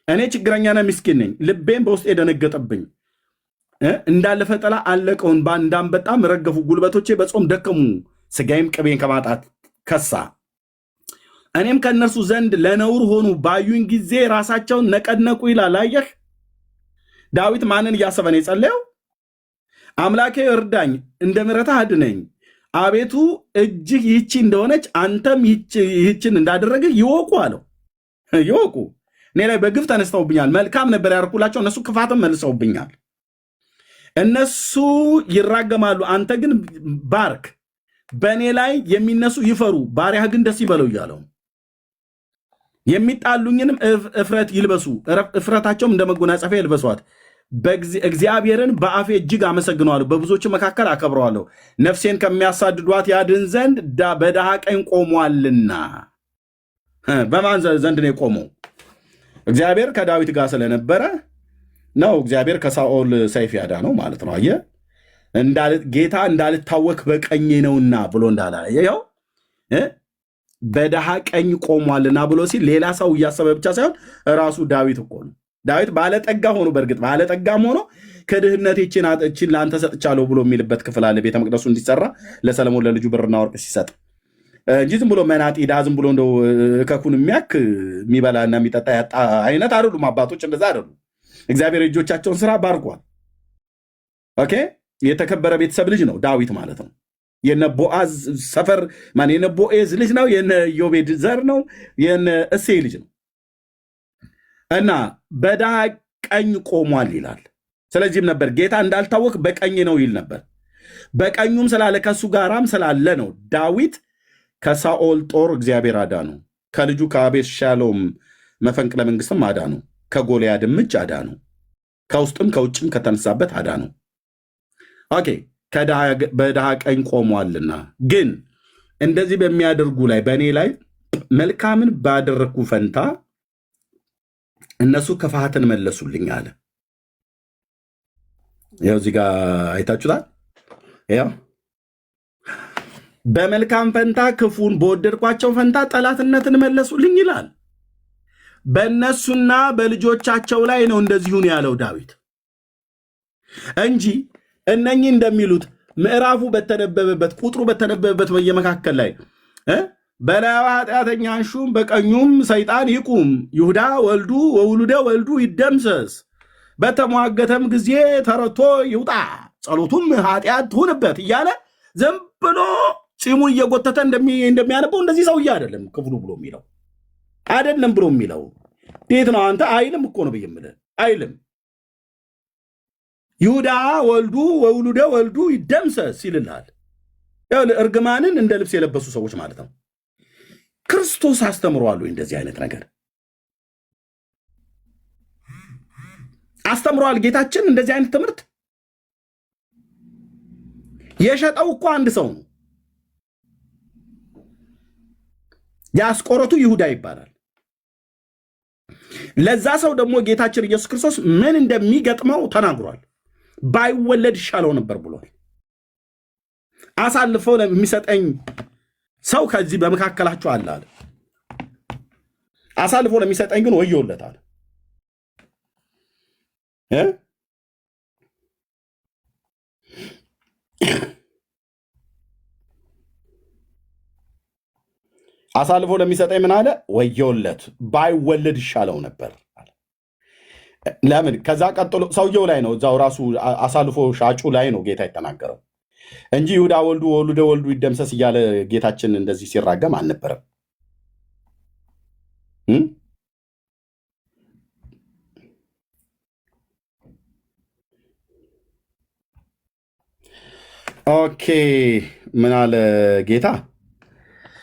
እኔ ችግረኛና ምስኪን ነኝ፣ ልቤም በውስጤ የደነገጠብኝ፣ እንዳለፈ ጥላ አለቀውን እንዳንበጣም ረገፉ፣ ጉልበቶቼ በጾም ደከሙ፣ ስጋዬም ቅቤን ከማጣት ከሳ። እኔም ከእነርሱ ዘንድ ለነውር ሆኑ፣ ባዩኝ ጊዜ ራሳቸውን ነቀነቁ ይላል። አየህ ዳዊት ማንን እያሰበ ነው የጸለየው? አምላኬ እርዳኝ፣ እንደ ምሕረትህ አድነኝ፣ አቤቱ እጅህ ይህቺ እንደሆነች አንተም ይህችን እንዳደረግህ ይወቁ አለው። ይወቁ፣ እኔ ላይ በግፍ ተነስተውብኛል፣ መልካም ነበር ያርኩላቸው፣ እነሱ ክፋትም መልሰውብኛል። እነሱ ይራገማሉ፣ አንተ ግን ባርክ፣ በእኔ ላይ የሚነሱ ይፈሩ፣ ባሪያህ ግን ደስ ይበለው እያለው የሚጣሉኝንም እፍረት ይልበሱ፣ እፍረታቸውም እንደ መጎናጸፊያ ይልበሷት። እግዚአብሔርን በአፌ እጅግ አመሰግነዋለሁ፣ በብዙዎች መካከል አከብረዋለሁ። ነፍሴን ከሚያሳድዷት ያድን ዘንድ በድሃ ቀኝ ቆሟልና። በማን ዘንድ ነው የቆመው? እግዚአብሔር ከዳዊት ጋር ስለነበረ ነው። እግዚአብሔር ከሳኦል ሰይፍ ያዳነው ማለት ነው። አየህ ጌታ እንዳልታወክ በቀኜ ነውና ብሎ እንዳለ ይኸው በድሃ ቀኝ ቆሟልና ብሎ ሲል ሌላ ሰው እያሰበ ብቻ ሳይሆን ራሱ ዳዊት እኮ ነው። ዳዊት ባለጠጋ ሆኖ በእርግጥ ባለጠጋም ሆኖ ከድህነት ይችን ለአንተ ሰጥቻለሁ ብሎ የሚልበት ክፍል አለ። ቤተ መቅደሱ እንዲሰራ ለሰለሞን ለልጁ ብርና ወርቅ ሲሰጥ እንጂ ዝም ብሎ መናጢ ድሃ ዝም ብሎ እንደው ከኩን የሚያክ የሚበላና የሚጠጣ ያጣ አይነት አይደሉም። አባቶች እንደዛ አይደሉም። እግዚአብሔር እጆቻቸውን ስራ ባርኳል። ኦኬ የተከበረ ቤተሰብ ልጅ ነው ዳዊት ማለት ነው። የነ ቦአዝ ሰፈር የነ ቦኤዝ ልጅ ነው። የነ ዮቤድ ዘር ነው። የነ እሴይ ልጅ ነው እና በድሃ ቀኝ ቆሟል ይላል። ስለዚህም ነበር ጌታ እንዳልታወክ በቀኝ ነው ይል ነበር። በቀኙም ስላለ ከሱ ጋራም ስላለ ነው ዳዊት ከሳኦል ጦር እግዚአብሔር አዳነው፣ ከልጁ ከአቤሴሎም መፈንቅለ መንግስትም አዳነው፣ ከጎልያድም እጅ አዳነው፣ ከውስጥም ከውጭም ከተነሳበት አዳነው። ኦኬ በድሃ ቀኝ ቆሟልና ግን እንደዚህ በሚያደርጉ ላይ በእኔ ላይ መልካምን ባደረግኩ ፈንታ እነሱ ክፋትን መለሱልኝ አለ። ያው እዚህ ጋር አይታችሁታል። ያው በመልካም ፈንታ ክፉን በወደድኳቸው ፈንታ ጠላትነትን መለሱልኝ ይላል። በእነሱና በልጆቻቸው ላይ ነው እንደዚሁን ያለው ዳዊት እንጂ እነኚህ እንደሚሉት ምዕራፉ በተነበበበት ቁጥሩ በተነበበበት በየመካከል ላይ በላዩ ኃጢአተኛ ሹም በቀኙም ሰይጣን ይቁም፣ ይሁዳ ወልዱ ወውሉደ ወልዱ ይደምሰስ፣ በተሟገተም ጊዜ ተረቶ ይውጣ፣ ጸሎቱም ኃጢአት ትሁንበት እያለ ዝም ብሎ ፂሙን እየጎተተ እንደሚያነበው እንደዚህ ሰውዬ አይደለም ክፍሉ ብሎ የሚለው አይደለም ብሎ የሚለው እንዴት ነው? አንተ አይልም እኮ ነው ብዬምልህ አይልም። ይሁዳ ወልዱ ወውሉደ ወልዱ ይደምሰስ ይልልሃል። እርግማንን እንደ ልብስ የለበሱ ሰዎች ማለት ነው። ክርስቶስ አስተምሯል ወይ? እንደዚህ አይነት ነገር አስተምሯል ጌታችን? እንደዚህ አይነት ትምህርት የሸጠው እኮ አንድ ሰው ነው። የአስቆሮቱ ይሁዳ ይባላል። ለዛ ሰው ደግሞ ጌታችን ኢየሱስ ክርስቶስ ምን እንደሚገጥመው ተናግሯል። ባይወለድ ይሻለው ነበር ብሏል። አሳልፈው ለሚሰጠኝ ሰው ከዚህ በመካከላችሁ አለ አለ። አሳልፎ ለሚሰጠኝ ግን ወዮለታል። አሳልፎ ለሚሰጠኝ ምን አለ? ወየውለት ባይወለድ ይሻለው ነበር። ለምን? ከዛ ቀጥሎ ሰውየው ላይ ነው፣ እዛው ራሱ አሳልፎ ሻጩ ላይ ነው ጌታ የተናገረው እንጂ ይሁዳ ወልዱ ወሉደ ወልዱ ይደምሰስ እያለ ጌታችን እንደዚህ ሲራገም አልነበረም። ኦኬ ምን አለ ጌታ?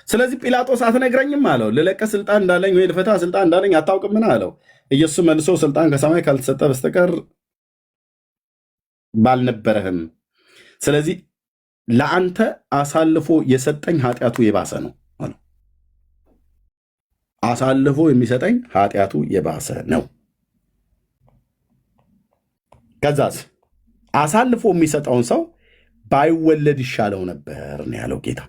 ስለዚህ ጲላጦስ አትነግረኝም አለው። ልለቀ ስልጣን እንዳለኝ ወይ ልፈታ ስልጣን እንዳለኝ አታውቅም? ምን አለው? ኢየሱስ መልሶ ስልጣን ከሰማይ ካልተሰጠ በስተቀር ባልነበረህም፣ ስለዚህ ለአንተ አሳልፎ የሰጠኝ ኃጢአቱ የባሰ ነው አለው። አሳልፎ የሚሰጠኝ ኃጢአቱ የባሰ ነው። ከዛስ አሳልፎ የሚሰጠውን ሰው ባይወለድ ይሻለው ነበር ነው ያለው ጌታ።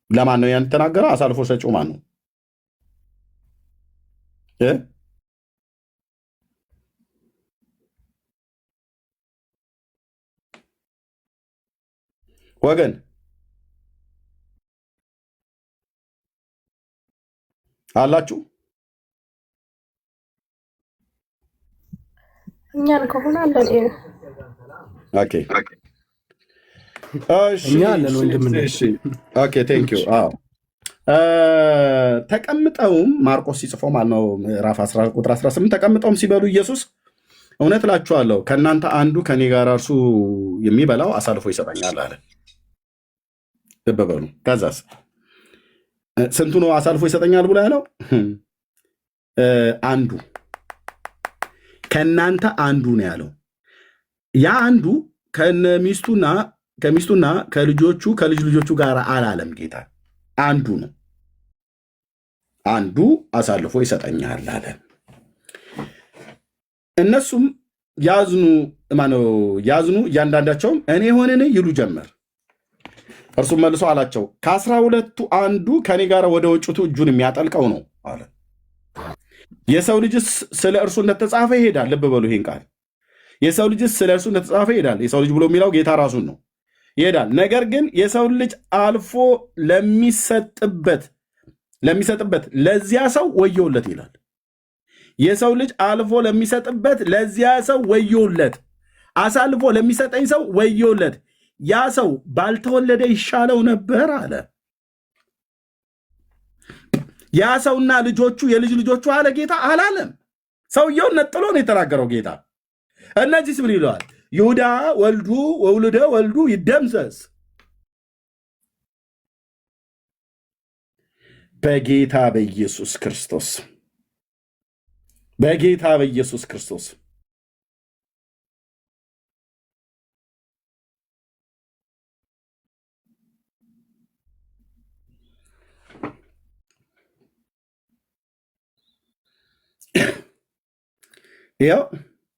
ለማን ነው ያን ተናገረው? አሳልፎ ሰጪው ማን ነው? ወገን አላችሁ? እኛን ከሆነ አለን። ኦኬ እኛ አለን ወንድም። ኦኬ ቴንክ ዩ። አዎ ተቀምጠውም ማርቆስ ሲጽፈው ማለት ነው ምዕራፍ 10 ቁጥር 18 ተቀምጠውም ሲበሉ ኢየሱስ እውነት እላችኋለሁ ከእናንተ አንዱ ከኔ ጋር እርሱ የሚበላው አሳልፎ ይሰጠኛል አለ። ልብ በሉ። ከዛስ ስንቱ ነው አሳልፎ ይሰጠኛል ብሎ ያለው? አንዱ ከእናንተ አንዱ ነው ያለው። ያ አንዱ ከሚስቱና ከልጆቹ ከልጅ ልጆቹ ጋር አላለም ጌታ። አንዱ ነው። አንዱ አሳልፎ ይሰጠኛል አለ። እነሱም ያዝኑ እያንዳንዳቸውም እኔ ሆንን ይሉ ጀመር። እርሱም መልሶ አላቸው ከ12ቱ አንዱ ከኔ ጋር ወደ ወጭቱ እጁን የሚያጠልቀው ነው አለ። የሰው ልጅስ ስለ እርሱ እንደተጻፈ ይሄዳል። ልብ በሉ ይሄን ቃል። የሰው ልጅስ ስለ እርሱ እንደተጻፈ ይሄዳል። የሰው ልጅ ብሎ የሚለው ጌታ ራሱን ነው። ይሄዳል። ነገር ግን የሰው ልጅ አልፎ ለሚሰጥበት ለዚያ ሰው ወዮለት ይላል። የሰው ልጅ አልፎ ለሚሰጥበት ለዚያ ሰው ወዮለት። አሳልፎ ለሚሰጠኝ ሰው ወዮለት። ያ ሰው ባልተወለደ ይሻለው ነበር አለ። ያ ሰውና ልጆቹ የልጅ ልጆቹ አለ ጌታ አላለም። ሰውየውን ነጥሎ ነው የተናገረው ጌታ። እነዚህስ ምን ይለዋል? ይሁዳ ወልዱ ወውልደ ወልዱ ይደምሰስ። በጌታ በኢየሱስ ክርስቶስ በጌታ በኢየሱስ ክርስቶስ ያው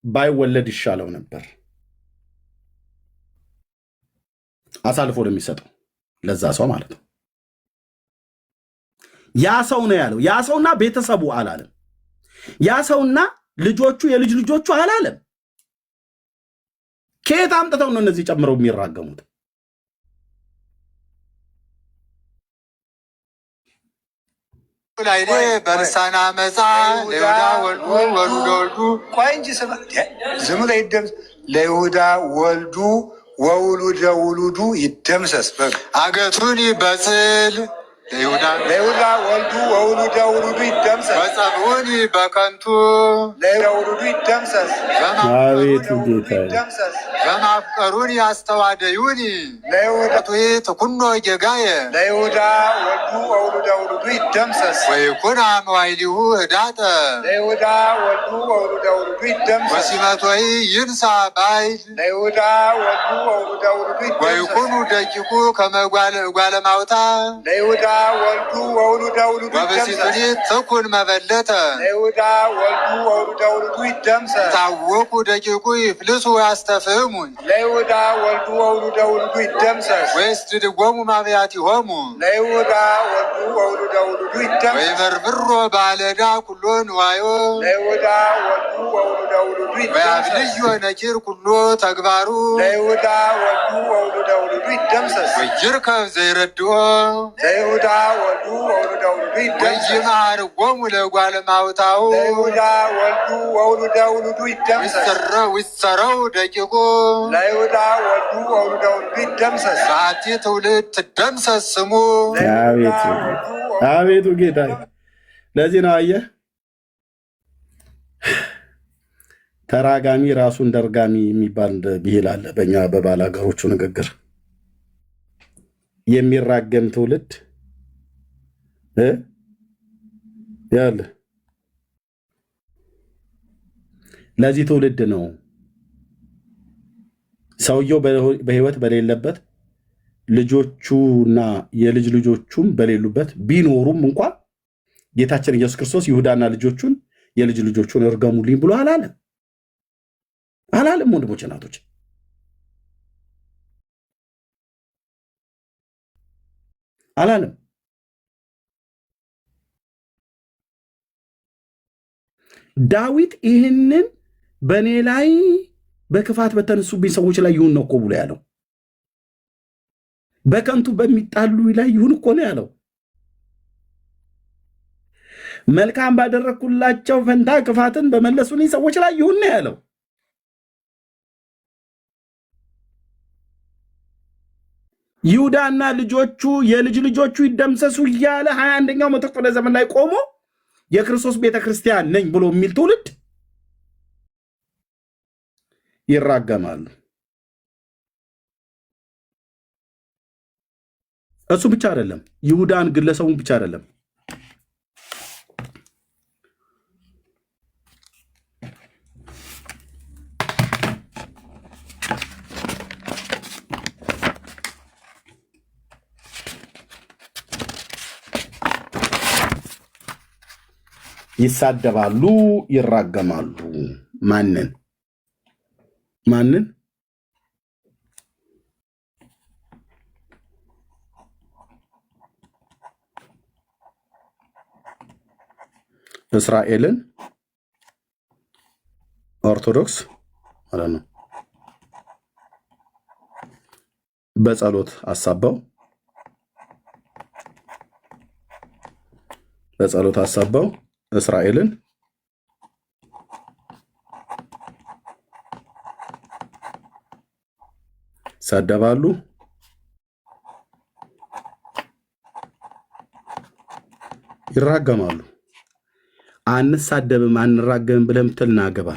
ባይወለድ ይሻለው ነበር አሳልፎ ለሚሰጠው ለዛ ሰው ማለት ነው። ያ ሰው ነው ያለው። ያ ሰውና ቤተሰቡ አላለም። ያ ሰውና ልጆቹ የልጅ ልጆቹ አላለም። ከየት አምጥተው ነው እነዚህ ጨምረው የሚራገሙት? ላይኔ በልሳና መጻ ለይሁዳ ወልዱ ወሉደ ወልዱ ቆይ እንጂ ዝም ላይ ይደምስ ለይሁዳ ወልዱ ወውሉደ ውሉዱ ይደምሰስ አገቱን በጽል ለይሁዳ ወልዱ ወውሉደ ውሉዱ ይደምሰስ በጸብዑኒ በከንቱ ለይሁዳ ውሉዱ ይደምሰስ አቤቱ ጌታ በማፍቀሩኒ አስተዋደዩኒ ለይሁዳ ትኩኖ ጌጋየ ለይሁዳ ወልዱ ወውሉደ ውሉዱ ይደምሰስ ወይኩን መዋይሊሁ ህዳጠ ለይሁዳ ወልዱ ወውሉደ ውሉዱ ይደምሰስ ወሲመቶይ ይንሳ ባይል ለይሁዳ ወልዱ ወውሉደ ውሉዱ ይደምሰስ ወይኩኑ ደቂቁ ከመጓለ ማውታ ለይሁዳ ወልዱ ወውሉደ ውሉዱ ወበሲቱኒ ትኩን መበለተ ለይሁዳ ወልዱ ወውሉደ ውሉዱ ይደምሰስ ታወቁ ደቂቁ ይፍልሱ ያስተፍህሙ ለይሁዳ ወልዱ ወውሉደ ውሉዱ ይደምሰስ ወይስድድጎሙ ማብያቲሆሙ ለይሁዳ ወልዱ ወውሉደ ውሉዱ ይደምሰስ ወይበርብሮ ባለዳ ኩሎ ንዋዮ ለይሁዳ ወልዱ ወውሉደ ውሉዱ ልዩ ነኪር ኩሎ ተግባሩ ለይሁዳ ወልዱ ወውሉደ ውሉዱ ይደምሰስ ወይርከብ ዘይረድኦ ለይሁዳ ወልዱ ወውሉደ ውሉዱ ይደምሰስ ወይመሃርጎሙ ለጓለ ማውታው ለይሁዳ ወልዱ ወውሉደ ውሉዱ ይደምሰስ ዊሰረው ደቂቁ ለይሁዳ ወልዱ ወውሉደ ውሉዱ ይደምሰስ በአቲ ትውልድ ትደምሰስ ስሙ። አቤቱ ጌታ። ለዚህ ነው አየህ ተራጋሚ ራሱን ደርጋሚ የሚባል ብሂል አለ በእኛ በባላገሮቹ ንግግር። የሚራገም ትውልድ ያለ ለዚህ ትውልድ ነው ሰውየው በህይወት በሌለበት ልጆቹና የልጅ ልጆቹም በሌሉበት ቢኖሩም እንኳን ጌታችን ኢየሱስ ክርስቶስ ይሁዳና ልጆቹን የልጅ ልጆቹን እርገሙልኝ ብሎ አላለም። ወንድሞች እናቶች፣ አላለም። ዳዊት ይህንን በእኔ ላይ በክፋት በተነሱብኝ ሰዎች ላይ ይሁን ነው እኮ ብሎ ያለው። በከንቱ በሚጣሉ ላይ ይሁን እኮ ነው ያለው። መልካም ባደረግኩላቸው ፈንታ ክፋትን በመለሱልኝ ሰዎች ላይ ይሁን ነው ያለው። ይሁዳና ልጆቹ የልጅ ልጆቹ ይደምሰሱ እያለ 21ኛው መቶ ክፍለ ዘመን ላይ ቆሞ የክርስቶስ ቤተክርስቲያን ነኝ ብሎ የሚል ትውልድ ይራገማሉ። እሱ ብቻ አይደለም፣ ይሁዳን ግለሰቡን ብቻ አይደለም፣ ይሳደባሉ፣ ይራገማሉ። ማንን እስራኤልን፣ ኦርቶዶክስ ማለት ነው። በጸሎት አሳበው እስራኤልን ሰደባሉ፣ ይራገማሉ። አንሳደብም አንራገምም ብለህ ምትል ናገባ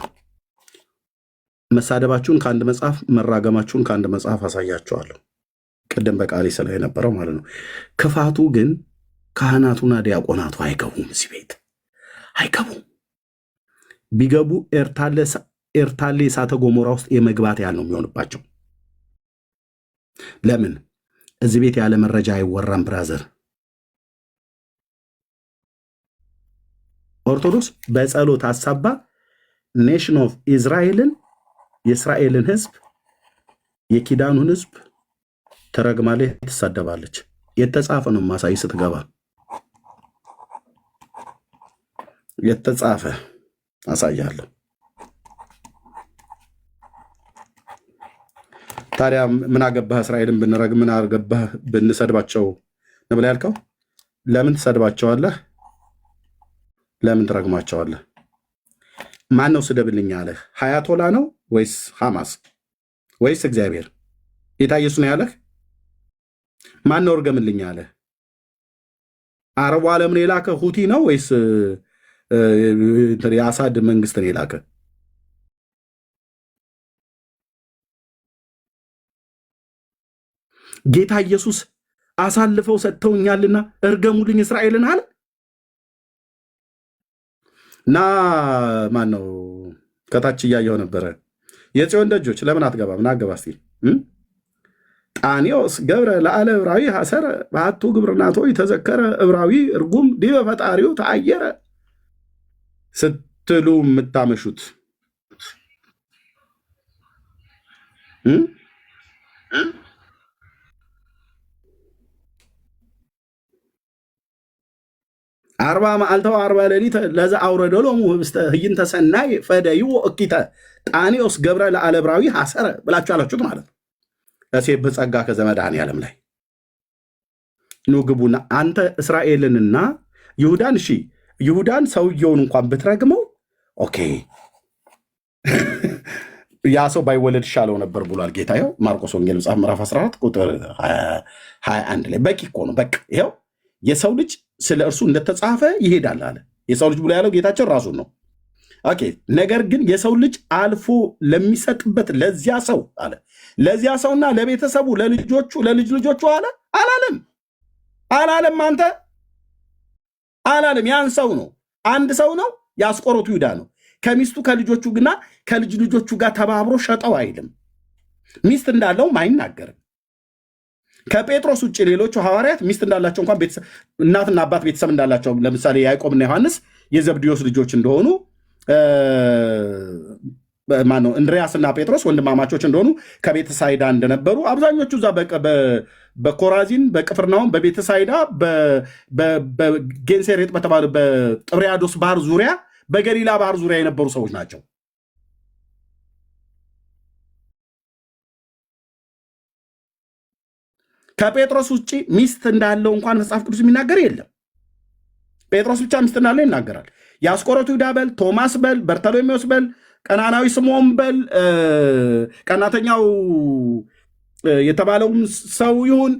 መሳደባችሁን ከአንድ መጽሐፍ መራገማችሁን ከአንድ መጽሐፍ አሳያችኋለሁ። ቅድም በቃሌ ስለ የነበረው ማለት ነው። ክፋቱ ግን ካህናቱና ዲያቆናቱ አይገቡም፣ እዚህ ቤት አይገቡም። ቢገቡ ኤርታሌ እሳተ ገሞራ ውስጥ የመግባት ያህል ነው የሚሆንባቸው። ለምን እዚህ ቤት ያለ መረጃ አይወራም ብራዘር። ኦርቶዶክስ በጸሎት አሳባ ኔሽን ኦፍ ኢዝራኤልን የእስራኤልን ህዝብ የኪዳኑን ህዝብ ትረግማለች፣ ትሳደባለች። የተጻፈ ነው ማሳይ ስትገባ የተጻፈ አሳያለሁ። ታዲያ ምን አገባህ እስራኤልን ብንረግም ምን አገባህ ብንሰድባቸው ነው ብለህ ያልከው? ለምን ትሰድባቸዋለህ? ለምን ትረግማቸዋለህ? ማን ነው ስደብልኝ አለህ? ሀያቶላ ነው ወይስ ሐማስ ወይስ እግዚአብሔር? ጌታ ኢየሱስ ነው ያለህ? ማን ነው እርገምልኝ አለህ? አረቡ ዓለምን የላከ ሁቲ ነው ወይስ የአሳድ መንግስትን የላከ? ጌታ ኢየሱስ አሳልፈው ሰጥተውኛልና እርገሙልኝ እስራኤልን አለ እና ማን ነው ከታች እያየው ነበረ። የጽዮን ደጆች ለምን አትገባም? ና አገባ እስቲ። ጣኔዎስ ገብረ ለአለ ዕብራዊ ሐሰረ በአቱ ግብርናቶ ተዘከረ ዕብራዊ እርጉም ዲበ ፈጣሪው ተአየረ ስትሉ የምታመሹት 40 መዓልተ 40 ሌሊት ለዛ አውረደሎሙ ህብስተ ህይንተ ሰናይ ፈደዩ እኪተ ጣኔዎስ ገብረ ለዓለብራዊ ሐሰረ ብላችሁ ያላችሁት ማለት ነው። እሴብ ጸጋ ከዘመድኃኔዓለም ላይ ኑ ግቡና አንተ እስራኤልንና ይሁዳን እሺ ይሁዳን ሰውየውን እንኳን ብትረግመው ኦኬ ያ ሰው ባይወለድ ይሻለው ነበር ብሏል ጌታ። ይኸው ማርቆስ ወንጌል መጽሐፍ ምዕራፍ 14 ቁጥር 21 ላይ በቂ እኮ ነው። በቃ ይኸው የሰው ልጅ ስለ እርሱ እንደተጻፈ ይሄዳል አለ። የሰው ልጅ ብሎ ያለው ጌታችን ራሱን ነው። ኦኬ ነገር ግን የሰው ልጅ አልፎ ለሚሰጥበት ለዚያ ሰው አለ ለዚያ ሰውና ለቤተሰቡ ለልጆቹ ለልጅ ልጆቹ አለ አላለም አንተ አላለም። ያን ሰው ነው አንድ ሰው ነው የአስቆሮቱ ይሁዳ ነው። ከሚስቱ ከልጆቹ ግና ከልጅ ልጆቹ ጋር ተባብሮ ሸጠው አይልም። ሚስት እንዳለውም አይናገርም። ከጴጥሮስ ውጭ ሌሎቹ ሐዋርያት ሚስት እንዳላቸው እንኳን እናትና አባት ቤተሰብ እንዳላቸው ለምሳሌ ያዕቆብና ዮሐንስ የዘብዴዎስ ልጆች እንደሆኑ ማነው እንድሪያስና ጴጥሮስ ወንድማማቾች እንደሆኑ ከቤተሳይዳ እንደነበሩ አብዛኞቹ እዛ በኮራዚን በቅፍርናሆም በቤተሳይዳ በጌንሴሬጥ በተባለ በጥብርያዶስ ባህር ዙሪያ በገሊላ ባህር ዙሪያ የነበሩ ሰዎች ናቸው። ከጴጥሮስ ውጭ ሚስት እንዳለው እንኳን መጽሐፍ ቅዱስ የሚናገር የለም። ጴጥሮስ ብቻ ሚስት እንዳለው ይናገራል። የአስቆሮቱ ይሁዳ በል፣ ቶማስ በል፣ በርተሎሜዎስ በል፣ ቀናናዊ ስምዖን በል፣ ቀናተኛው የተባለውም ሰው ይሁን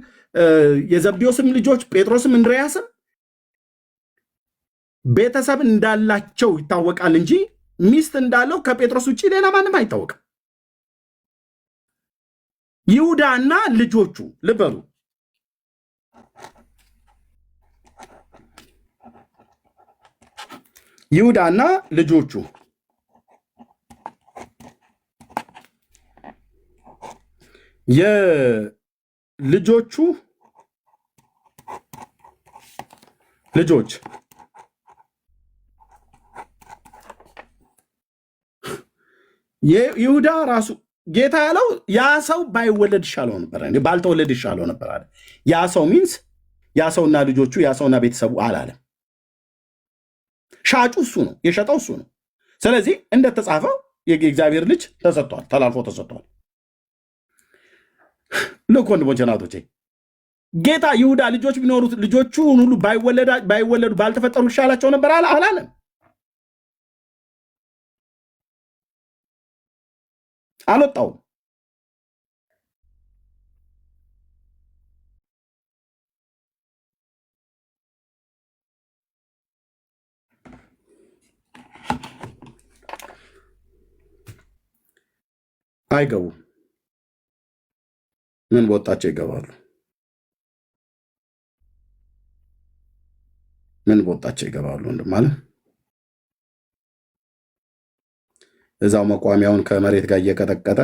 የዘብዴዎስም ልጆች ጴጥሮስም እንድርያስም ቤተሰብ እንዳላቸው ይታወቃል እንጂ ሚስት እንዳለው ከጴጥሮስ ውጭ ሌላ ማንም አይታወቅም። ይሁዳና ልጆቹ ልበሉ ይሁዳና ልጆቹ የልጆቹ ልጆች ይሁዳ ራሱ ጌታ ያለው ያ ሰው ባይወለድ ይሻለው ነበር፣ ባልተወለድ ይሻለው ነበር አለ። ያ ሰው ሚንስ ያ ሰውና ልጆቹ ያ ሰውና ቤተሰቡ አላለም። ሻጩ እሱ ነው፣ የሸጠው እሱ ነው። ስለዚህ እንደተጻፈው የእግዚአብሔር ልጅ ተሰጥቷል፣ ተላልፎ ተሰጥቷል። ልክ ወንድሞቼ ናቶቼ ጌታ ይሁዳ ልጆች ቢኖሩት ልጆቹን ሁሉ ባይወለዱ ባልተፈጠሩ ይሻላቸው ነበር አላለም። አልወጣውም። አይገቡም። ምን በወጣቸው ይገባሉ? ምን በወጣቸው ይገባሉ? እንደማለት እዛው መቋሚያውን ከመሬት ጋር እየቀጠቀጠ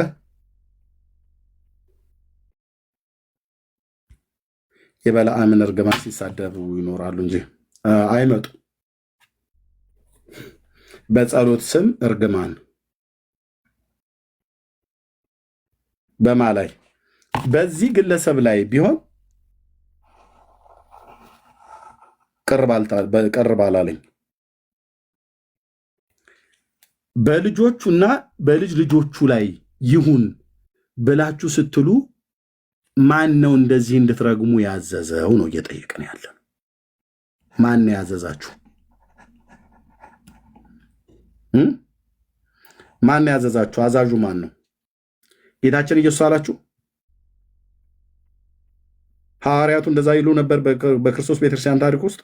የበለዓምን እርግማን ሲሳደቡ ይኖራሉ እንጂ አይመጡ። በጸሎት ስም እርግማን በማ ላይ በዚህ ግለሰብ ላይ ቢሆን ቅር ባላለኝ በልጆቹና በልጅ ልጆቹ ላይ ይሁን ብላችሁ ስትሉ ማን ነው እንደዚህ እንድትረግሙ ያዘዘው ነው እየጠየቅን ያለ። ማን ነው ያዘዛችሁ? ማን ነው ያዘዛችሁ? አዛዡ ማን ነው? ጌታችን ኢየሱስ አላችሁ? ሐዋርያቱ እንደዛ ይሉ ነበር በክርስቶስ ቤተክርስቲያን ታሪክ ውስጥ?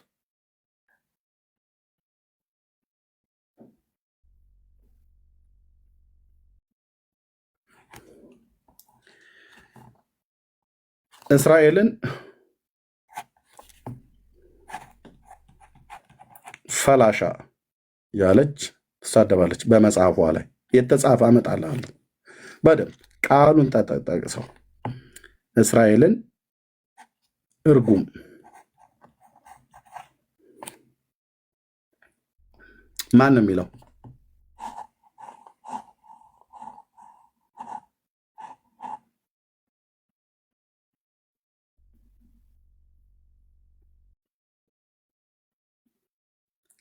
እስራኤልን ፈላሻ ያለች ትሳደባለች። በመጽሐፏ ላይ የተጻፈ አመጣልሃለሁ በደምብ ቃሉን ጠቅሰው እስራኤልን እርጉም ማን ነው የሚለው?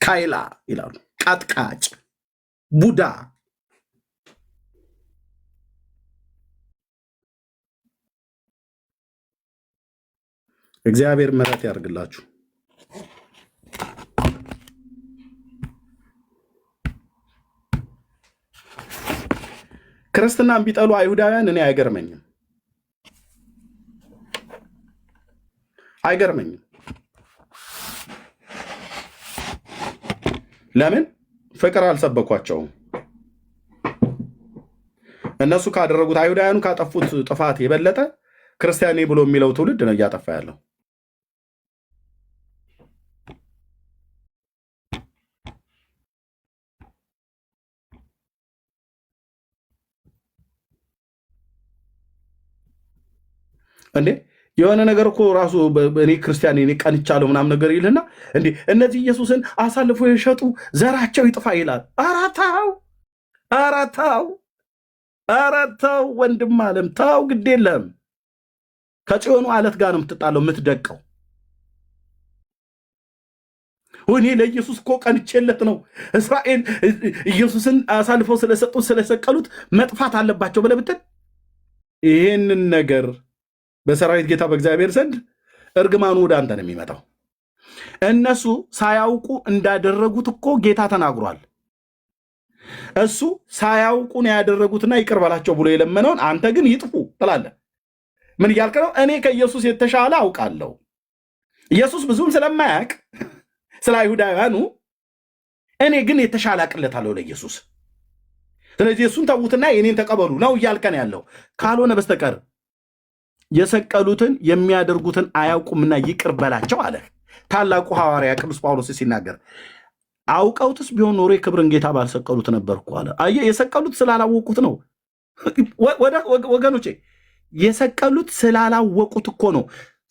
ካይላ ይላሉ። ቀጥቃጭ ቡዳ እግዚአብሔር ምሕረት ያርግላችሁ። ክርስትናን ቢጠሉ አይሁዳውያን እኔ አይገርመኝም። ለምን ፍቅር አልሰበኳቸውም? እነሱ ካደረጉት አይሁዳውያኑ ካጠፉት ጥፋት የበለጠ ክርስቲያኔ ብሎ የሚለው ትውልድ ነው እያጠፋ ያለው። እንዴ የሆነ ነገር እኮ ራሱ እኔ ክርስቲያን እኔ ቀንቻለሁ ምናምን ነገር ይልና እንዴ እነዚህ ኢየሱስን አሳልፎ የሸጡ ዘራቸው ይጥፋ ይላል። ኧረ ተው ወንድም አለም ተው፣ ግድ የለም ከጽዮኑ አለት ጋር ነው የምትጣለው የምትደቀው። እኔ ለኢየሱስ እኮ ቀንቼለት ነው። እስራኤል ኢየሱስን አሳልፈው ስለሰጡት ስለሰቀሉት መጥፋት አለባቸው ብለህ ብትል ይህንን ነገር በሰራዊት ጌታ በእግዚአብሔር ዘንድ እርግማኑ ወደ አንተ ነው የሚመጣው። እነሱ ሳያውቁ እንዳደረጉት እኮ ጌታ ተናግሯል። እሱ ሳያውቁ ነው ያደረጉትና ይቅር በላቸው ብሎ የለመነውን አንተ ግን ይጥፉ ትላለህ። ምን እያልክ ነው? እኔ ከኢየሱስ የተሻለ አውቃለሁ። ኢየሱስ ብዙም ስለማያውቅ ስለ አይሁዳውያኑ እኔ ግን የተሻለ አቅለታለሁ ለኢየሱስ። ስለዚህ እሱን ተዉትና የኔን ተቀበሉ ነው እያልከን ያለው። ካልሆነ በስተቀር የሰቀሉትን የሚያደርጉትን አያውቁምና ይቅር በላቸው አለ ታላቁ ሐዋርያ ቅዱስ ጳውሎስ ሲናገር። አውቀውትስ ቢሆን ኖሮ የክብርን ጌታ ባልሰቀሉት ነበርኩ አለ። አየህ፣ የሰቀሉት ስላላወቁት ነው ወገኖቼ፣ የሰቀሉት ስላላወቁት እኮ ነው።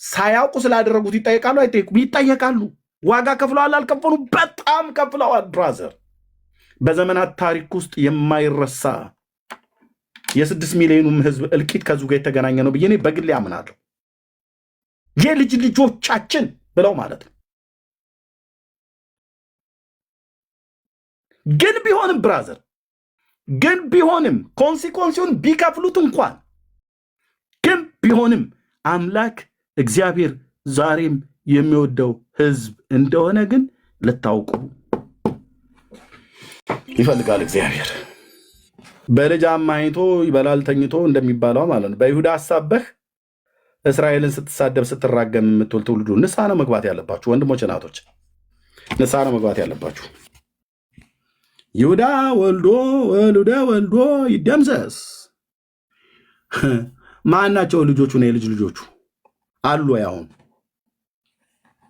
ሳያውቁ ስላደረጉት ይጠየቃሉ አይጠየቁም? ይጠየቃሉ። ዋጋ ከፍለዋል አልከፈሉ? በጣም ከፍለዋል ብራዘር። በዘመናት ታሪክ ውስጥ የማይረሳ የ6 ሚሊዮኑም ህዝብ እልቂት ከዙ ጋር የተገናኘ ነው ብዬ እኔ በግሌ አምናለሁ። የልጅ ልጆቻችን ብለው ማለት ነው። ግን ቢሆንም ብራዘር፣ ግን ቢሆንም ኮንሲኮንሲውን ቢከፍሉት እንኳን ግን ቢሆንም አምላክ እግዚአብሔር ዛሬም የሚወደው ህዝብ እንደሆነ ግን ልታውቁ ይፈልጋል። እግዚአብሔር በልጅ አማኝቶ ይበላል ተኝቶ እንደሚባለው ማለት ነው። በይሁዳ አሳበህ እስራኤልን ስትሳደብ ስትራገም የምትውል ትውልዱ ንስሐ ነው መግባት ያለባችሁ ወንድሞች፣ እናቶች፣ ንስሐ ነው መግባት ያለባችሁ። ይሁዳ ወልዶ ይደምሰስ። ማን ናቸው ልጆቹ? ነው የልጅ ልጆቹ አሉ። አሁን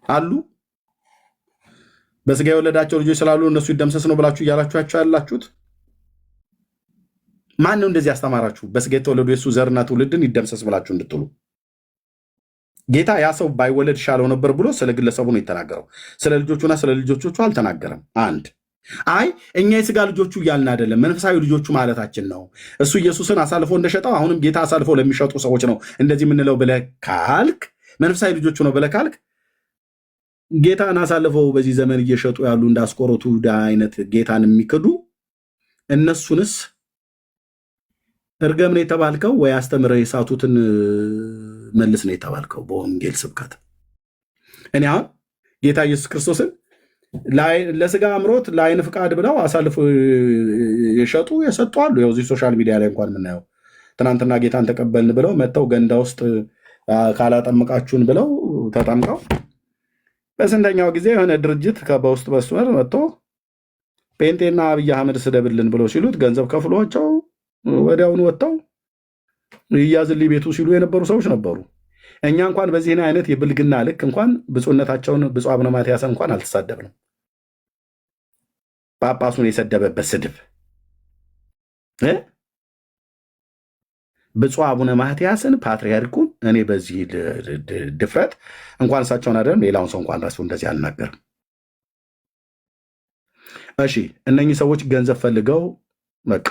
አሉ በስጋ የወለዳቸው ልጆች ስላሉ እነሱ ይደምሰስ ነው ብላችሁ እያላችኋቸው ያላችሁት ማን ነው? እንደዚህ ያስተማራችሁ? በስጋ የተወለዱ የእሱ ዘርና ትውልድን ይደምሰስ ብላችሁ እንድትሉ። ጌታ ያ ሰው ባይወለድ ይሻለው ነበር ብሎ ስለ ግለሰቡ ነው የተናገረው። ስለ ልጆቹና ስለ ልጆቹ አልተናገረም። አንድ አይ እኛ የስጋ ልጆቹ እያልን አይደለም፣ መንፈሳዊ ልጆቹ ማለታችን ነው። እሱ ኢየሱስን አሳልፎ እንደሸጠው አሁንም ጌታ አሳልፎ ለሚሸጡ ሰዎች ነው እንደዚህ የምንለው ብለህ ካልክ፣ መንፈሳዊ ልጆቹ ነው ብለህ ካልክ፣ ጌታን አሳልፈው በዚህ ዘመን እየሸጡ ያሉ እንደ አስቆሮቱ አይነት ጌታን የሚክዱ እነሱንስ እርገም ነው የተባልከው ወይ አስተምረህ የሳቱትን መልስ ነው የተባልከው በወንጌል ስብከት። እኔ አሁን ጌታ ኢየሱስ ክርስቶስን ለስጋ አምሮት ለአይን ፍቃድ ብለው አሳልፎ የሸጡ የሰጡ አሉ። ያው እዚህ ሶሻል ሚዲያ ላይ እንኳን የምናየው ትናንትና ጌታን ተቀበልን ብለው መጥተው ገንዳ ውስጥ ካላጠምቃችሁን ብለው ተጠምቀው በስንተኛው ጊዜ የሆነ ድርጅት በውስጥ መስመር መጥቶ ጴንጤና አብይ አህመድ ስደብልን ብለው ሲሉት ገንዘብ ከፍሏቸው ወዲያውኑ ወጥተው ይያዝልኝ ቤቱ ሲሉ የነበሩ ሰዎች ነበሩ። እኛ እንኳን በዚህ አይነት የብልግና ልክ እንኳን ብፁዕነታቸውን ብፁዕ አቡነ ማትያስን እንኳን አልተሳደብንም። ጳጳሱን የሰደበበት ስድብ ብፁዕ አቡነ ማትያስን ፓትርያርኩን እኔ በዚህ ድፍረት እንኳን እሳቸውን አይደለም ሌላውን ሰው እንኳን ራሱ እንደዚህ አልናገርም። እሺ እነኚህ ሰዎች ገንዘብ ፈልገው በቃ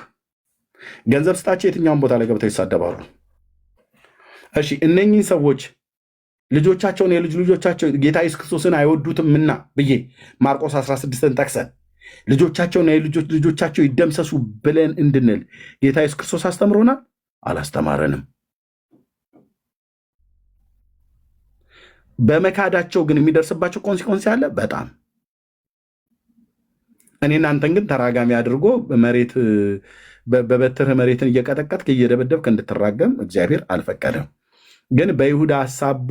ገንዘብ ስጣቸው የትኛውን ቦታ ላይ ገብተው ይሳደባሉ። እሺ እነኚህ ሰዎች ልጆቻቸውን የልጅ ልጆቻቸው ጌታ ኢየሱስ ክርስቶስን አይወዱትምና ብዬ ማርቆስ 16ን ጠቅሰን ልጆቻቸውን የልጆች ልጆቻቸው ይደምሰሱ ብለን እንድንል ጌታ ኢየሱስ ክርስቶስ አስተምሮናል? አላስተማረንም። በመካዳቸው ግን የሚደርስባቸው ኮንሲኮንስ አለ በጣም። እኔ እናንተን ግን ተራጋሚ አድርጎ መሬት በበትርህ መሬትን እየቀጠቀጥክ እየደበደብክ እንድትራገም እግዚአብሔር አልፈቀደም። ግን በይሁዳ አሳቦ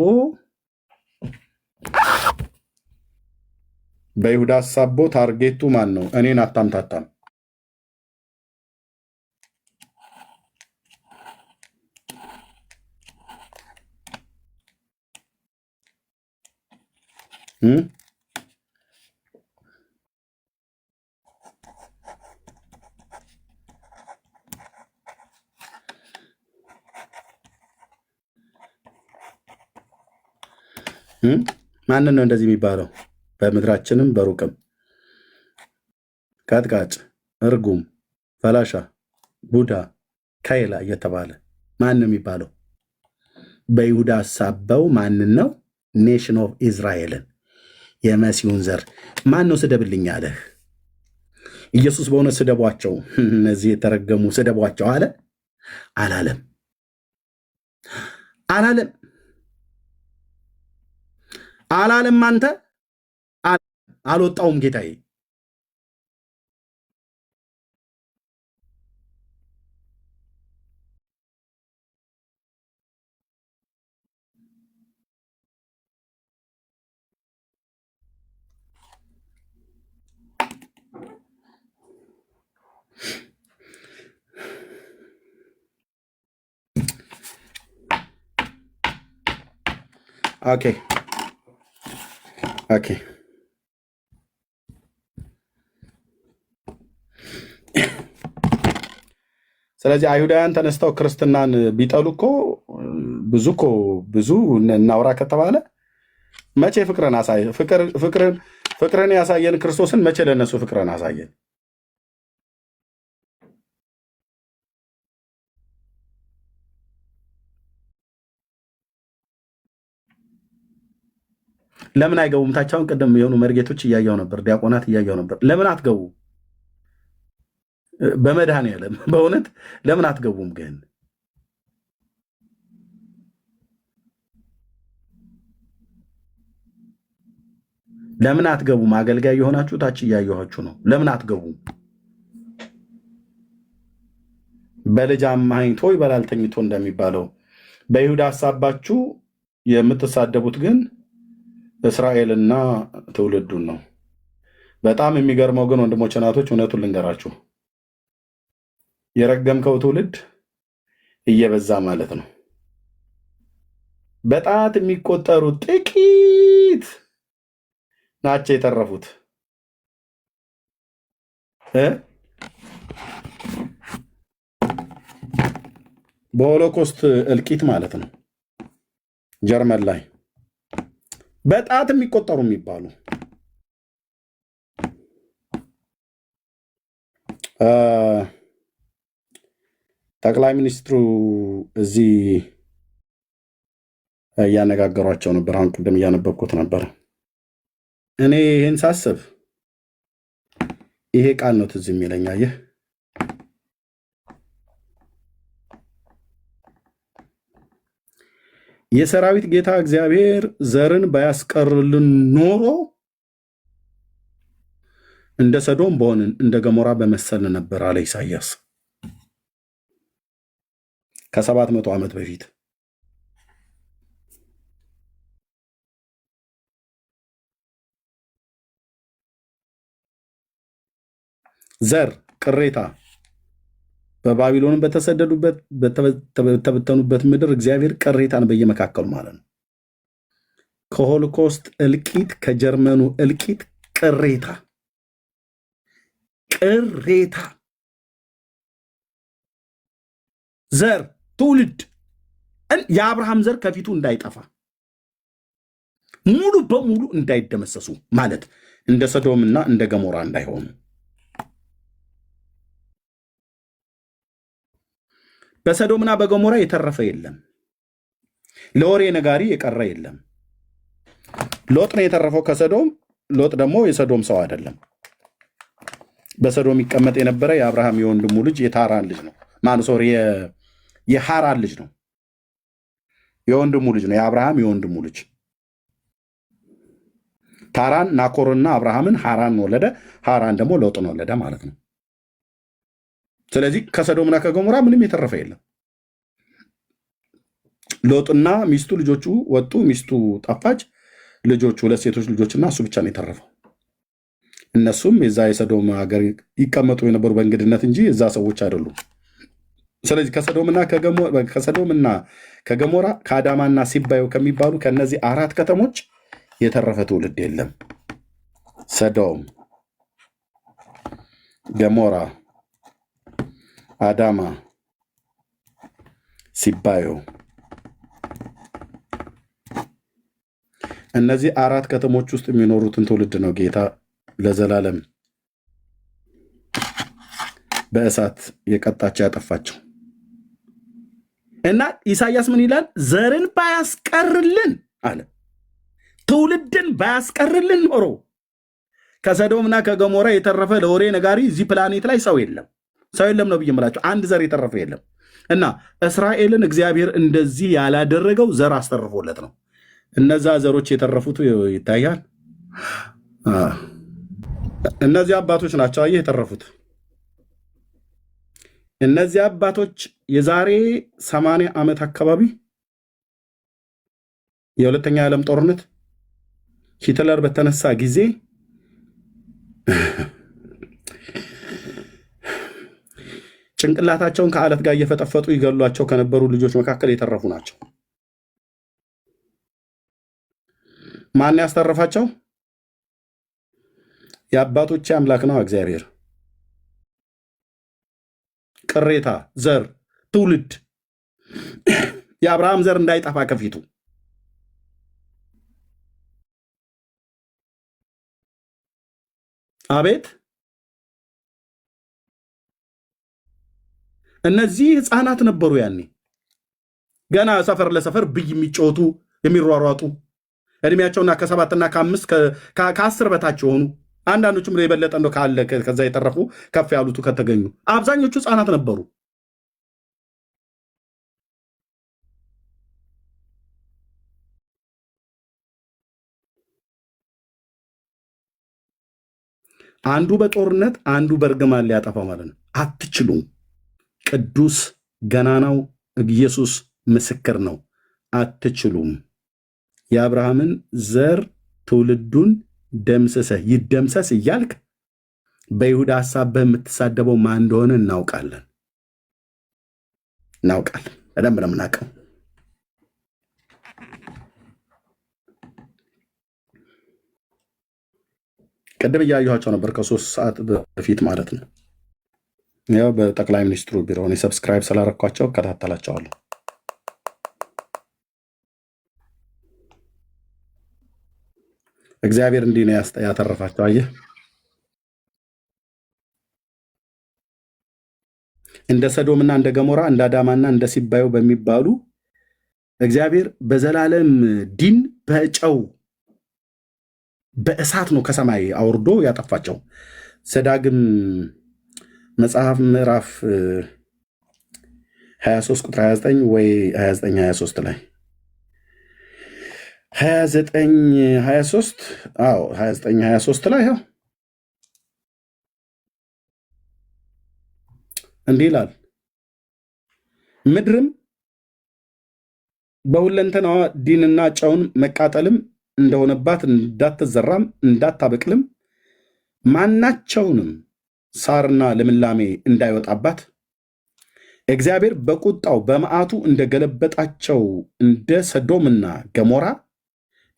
ታርጌቱ ማን ነው? እኔን አታምታታም። ማንን ነው እንደዚህ የሚባለው? በምድራችንም በሩቅም ቀጥቃጭ፣ እርጉም፣ ፈላሻ፣ ቡዳ፣ ካይላ እየተባለ ማን ነው የሚባለው? በይሁዳ አሳበው ማንን ነው? ኔሽን ኦፍ ኢዝራኤልን የመሲሁን ዘር ማን ነው ስደብልኝ አለህ? ኢየሱስ በእውነት ስደቧቸው፣ እነዚህ የተረገሙ ስደቧቸው አለ? አላለም። አንተ አልወጣውም ጌታዬ። ኦኬ ስለዚህ አይሁዳውያን ተነስተው ክርስትናን ቢጠሉ እኮ ብዙ እናውራ ከተባለ መቼ ፍቅርን ያሳየን ክርስቶስን መቼ ለነሱ ፍቅርን አሳየን? ለምን አይገቡም? ታቻውን ቅድም የሆኑ መርጌቶች እያየው ነበር፣ ዲያቆናት እያየው ነበር። ለምን አትገቡ? በመድኃኔዓለም በእውነት ለምን አትገቡም? ግን ለምን አትገቡም? አገልጋይ የሆናችሁ ታች እያየኋችሁ ነው። ለምን አትገቡም? በልጅ አማኝቶ ይበላል ተኝቶ እንደሚባለው በይሁዳ አሳባችሁ የምትሳደቡት ግን እስራኤልና ትውልዱን ነው። በጣም የሚገርመው ግን ወንድሞች እናቶች፣ እውነቱን ልንገራችሁ፣ የረገምከው ትውልድ እየበዛ ማለት ነው። በጣት የሚቆጠሩ ጥቂት ናቸው የተረፉት። በሆሎኮስት እልቂት ማለት ነው ጀርመን ላይ በጣት የሚቆጠሩ የሚባሉ ጠቅላይ ሚኒስትሩ እዚህ እያነጋገሯቸው ነበር። አሁን ቅድም እያነበብኩት ነበር። እኔ ይህን ሳስብ ይሄ ቃል ነው ትዝ የሚለኝ። አየህ፣ የሰራዊት ጌታ እግዚአብሔር ዘርን ባያስቀርልን ኖሮ እንደ ሰዶም በሆንን እንደ ገሞራ በመሰልን ነበር አለ ኢሳያስ ከ700 ዓመት በፊት። ዘር ቅሬታ በባቢሎንም በተሰደዱበት በተበተኑበት ምድር እግዚአብሔር ቅሬታን በየመካከሉ ማለት ነው። ከሆሎኮስት እልቂት፣ ከጀርመኑ እልቂት ቅሬታ ዘር ትውልድ የአብርሃም ዘር ከፊቱ እንዳይጠፋ ሙሉ በሙሉ እንዳይደመሰሱ ማለት እንደ ሰዶምና እንደ ገሞራ እንዳይሆኑ በሰዶምና በገሞራ የተረፈ የለም። ለወሬ ነጋሪ የቀረ የለም። ሎጥ ነው የተረፈው ከሰዶም። ሎጥ ደግሞ የሰዶም ሰው አይደለም። በሰዶም ይቀመጥ የነበረ የአብርሃም የወንድሙ ልጅ የታራን ልጅ ነው። ሶሪ የሐራን ልጅ ነው። የወንድሙ ልጅ ነው። የአብርሃም የወንድሙ ልጅ ታራን ናኮርና አብርሃምን ሐራን ወለደ። ሐራን ደግሞ ሎጥን ወለደ ማለት ነው። ስለዚህ ከሰዶምና ከገሞራ ምንም የተረፈ የለም። ሎጥና ሚስቱ ልጆቹ ወጡ። ሚስቱ ጠፋች። ልጆቹ 2 ሴቶች ልጆችና እሱ ብቻ ነው የተረፈው። እነሱም የዛ የሰዶም ሀገር ይቀመጡ የነበሩ በእንግድነት እንጂ እዛ ሰዎች አይደሉም። ስለዚህ ከሰዶምና ከገሞራ ከአዳማና ሲባዮ ከሚባሉ ከነዚህ 4 ከተሞች የተረፈ ትውልድ የለም። ሰዶም፣ ገሞራ፣ አዳማ፣ ሲባዮ እነዚህ 4 ከተሞች ውስጥ የሚኖሩትን ትውልድ ነው ጌታ ለዘላለም በእሳት የቀጣቸው ያጠፋቸው። እና ኢሳይያስ ምን ይላል? ዘርን ባያስቀርልን አለ። ትውልድን ባያስቀርልን ኖሮ ከሰዶምና ከገሞራ የተረፈ ለወሬ ነጋሪ እዚህ ፕላኔት ላይ ሰው የለም ነው ብዬ የምላቸው። አንድ ዘር የተረፈ የለም። እና እስራኤልን እግዚአብሔር እንደዚህ ያላደረገው ዘር አስተርፎለት ነው። እነዛ ዘሮች የተረፉት ይታያል። እነዚህ አባቶች ናቸው አየህ የተረፉት። እነዚህ አባቶች የዛሬ 80 ዓመት አካባቢ የሁለተኛ የዓለም ጦርነት ሂትለር በተነሳ ጊዜ ጭንቅላታቸውን ከአለት ጋር እየፈጠፈጡ ይገሏቸው ከነበሩ ልጆች መካከል የተረፉ ናቸው። ማን ያስተረፋቸው? የአባቶቼ አምላክ ነው እግዚአብሔር። ቅሬታ፣ ዘር፣ ትውልድ የአብርሃም ዘር እንዳይጠፋ ከፊቱ አቤት እነዚህ ህፃናት ነበሩ ያኔ ገና ሰፈር ለሰፈር ብይ የሚጫወቱ የሚሯሯጡ እድሜያቸውና ከ7 እና ከ10 በታች የሆኑ አንዳንዶቹም የበለጠ እንደው ካለ ከዛ የተረፉ ከፍ ያሉት ከተገኙ አብዛኞቹ ህፃናት ነበሩ። አንዱ በጦርነት አንዱ በእርግማን ሊያጠፋ ማለት ነው። አትችሉም። ቅዱስ ገናናው ኢየሱስ ምስክር ነው። አትችሉም። የአብርሃምን ዘር ትውልዱን ደምስሰህ ይደምሰስ እያልክ በይሁዳ ሐሳብ በምትሳደበው ማን እንደሆነ እናውቃለን። በደንብ ነው የምናውቀው። ቅድም እያየኋቸው ነበር ከ3 ሰዓት በፊት ማለት ነው። ያው በጠቅላይ ሚኒስትሩ ቢሮ እኔ ሰብስክራይብ ስላረኳቸው እከታተላቸዋለሁ። እግዚአብሔር እንዲህ ነው ያተረፋቸው። አየህ፣ እንደ ሰዶምና እንደ ገሞራ እንደ አዳማና እንደ ሲባዮ በሚባሉ እግዚአብሔር በዘላለም ዲን በጨው በእሳት ነው ከሰማይ አውርዶ ያጠፋቸው። ዘዳግም መጽሐፍ ምዕራፍ 23 ቁጥር 29 ወይ 29 23 ላይ 29 23 አዎ 29 23 ላይ ያው እንዲህ ይላል፣ ምድርም በሁለንተናዋ ዲንና ጨውን መቃጠልም እንደሆነባት እንዳትዘራም እንዳታበቅልም ማናቸውንም ሳርና ልምላሜ እንዳይወጣባት እግዚአብሔር በቁጣው በመዓቱ እንደገለበጣቸው እንደ ሰዶምና ገሞራ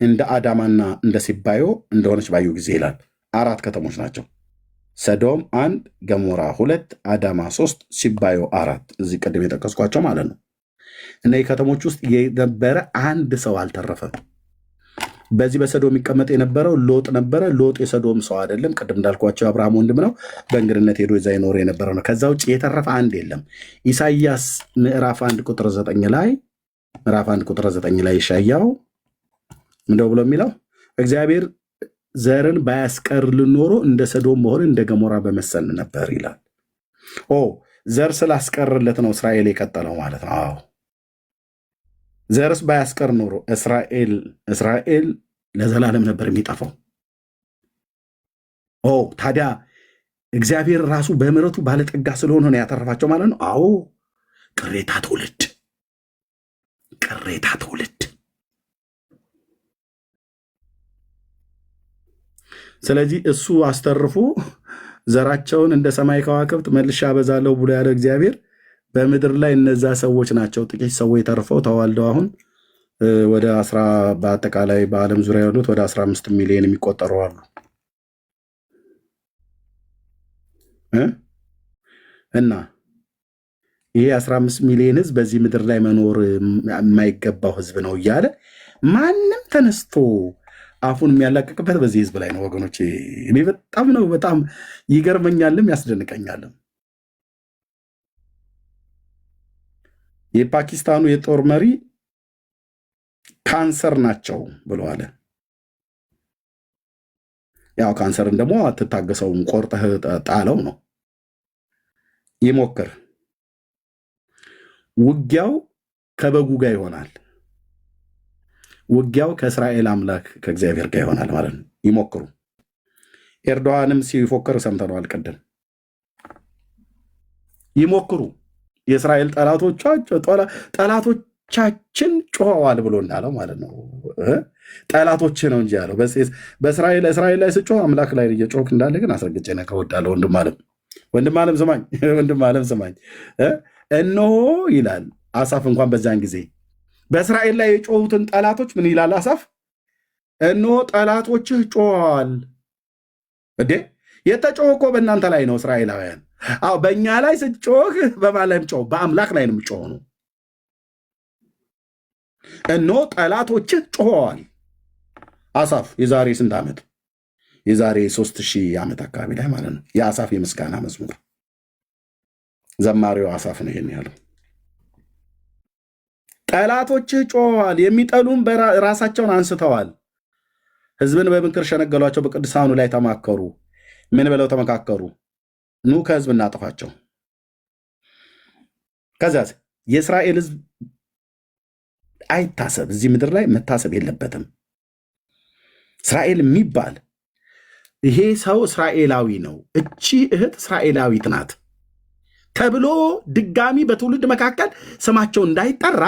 እንደ አዳማና እንደ ሲባዮ እንደሆነች ባዩ ጊዜ ይላል። 4 ከተሞች ናቸው። ሰዶም 1፣ ገሞራ 2፣ አዳማ 3፣ ሲባዮ 4። እዚህ ቅድም የጠቀስኳቸው ማለት ነው። እነዚህ ከተሞች ውስጥ የነበረ አንድ ሰው አልተረፈም። በዚህ በሰዶም የሚቀመጥ የነበረው ሎጥ ነበረ። ሎጥ የሰዶም ሰው አይደለም። ቅድም እንዳልኳቸው አብርሃም ወንድም ነው። በእንግድነት ሄዶ እዛ ይኖር የነበረው ነው። ከዛ ውጭ የተረፈ አንድ የለም። ኢሳይያስ ምዕራፍ 1 ቁጥር 9 ላይ ኢሳይያው ምንድነው ብሎ የሚለው? እግዚአብሔር ዘርን ባያስቀርልን ኖሮ እንደ ሰዶም መሆን እንደ ገሞራ በመሰል ነበር ይላል። ዘር ስላስቀርለት ነው እስራኤል የቀጠለው ማለት ነው። አዎ ዘርስ ባያስቀር ኖሮ እስራኤል ለዘላለም ነበር የሚጠፋው። ታዲያ እግዚአብሔር ራሱ በምሕረቱ ባለጠጋ ስለሆነ ነው ያተረፋቸው ማለት ነው። አዎ ቅሬታ ትውልድ። ስለዚህ እሱ አስተርፎ ዘራቸውን እንደ ሰማይ ከዋክብት መልሼ አበዛለሁ ብሎ ያለ እግዚአብሔር በምድር ላይ እነዛ ሰዎች ናቸው። ጥቂት ሰዎች ተርፈው ተዋልደው አሁን ወደ በአጠቃላይ በዓለም ዙሪያ ያሉት ወደ 15 ሚሊዮን የሚቆጠሩ አሉ እና ይሄ 15 ሚሊዮን ህዝብ በዚህ ምድር ላይ መኖር የማይገባው ህዝብ ነው እያለ ማንም ተነስቶ አፉን የሚያላቅቅበት በዚህ ህዝብ ላይ ነው ወገኖች። እኔ በጣም ይገርመኛልም ያስደንቀኛልም። የፓኪስታኑ የጦር መሪ ካንሰር ናቸው ብሎ አለ። ያው ካንሰርን ደግሞ አትታገሰውም፣ ቆርጠህ ጣለው ነው። ይሞክር። ውጊያው ከበጉ ጋር ይሆናል። ውጊያው ከእስራኤል አምላክ ከእግዚአብሔር ጋር ይሆናል ማለት ነው። ይሞክሩ። ኤርዶዋንም ሲፎክር ሰምተነዋል ቅድም። ይሞክሩ። የእስራኤል ጠላቶቻችን ጮኸዋል ብሎ እንዳለው ማለት ነው። ጠላቶች ነው እንጂ ያለው በእስራኤል ላይ ስጮህ አምላክ ላይ እየጮህ እንዳለ ግን አስረግጬ ነግሬህ እወዳለሁ። ወንድም ዓለም ስማኝ። እነሆ ይላል አሳፍ እንኳን በዛን ጊዜ በእስራኤል ላይ የጮሁትን ጠላቶች ምን ይላል አሳፍ? እነሆ ጠላቶችህ ጮኸዋል። የተጮህ እኮ በእናንተ ላይ ነው እስራኤላውያን። በእኛ ላይ ስትጮህ በማን ላይ ጮህ? በአምላክ ላይ ነው የምጮህ ነው። እነሆ ጠላቶችህ ጮኸዋል። አሳፍ የዛሬ ስንት ዓመት? የዛሬ 3000 ዓመት አካባቢ ላይ ማለት ነው። የአሳፍ የምስጋና መዝሙር ዘማሪው አሳፍ ነው ይሄን ያለው። ጠላቶችህ ጮኸዋል፣ የሚጠሉም ራሳቸውን አንስተዋል። ሕዝብን በምክር ሸነገሏቸው፣ በቅዱሳኑ ላይ ተማከሩ። ምን ብለው ተመካከሩ? ኑ ከሕዝብ እናጥፋቸው። ከዚያ የእስራኤል ሕዝብ አይታሰብ፣ እዚህ ምድር ላይ መታሰብ የለበትም። እስራኤል የሚባል ይሄ ሰው እስራኤላዊ ነው፣ እቺ እህት እስራኤላዊት ናት ተብሎ ድጋሚ በትውልድ መካከል ስማቸው እንዳይጠራ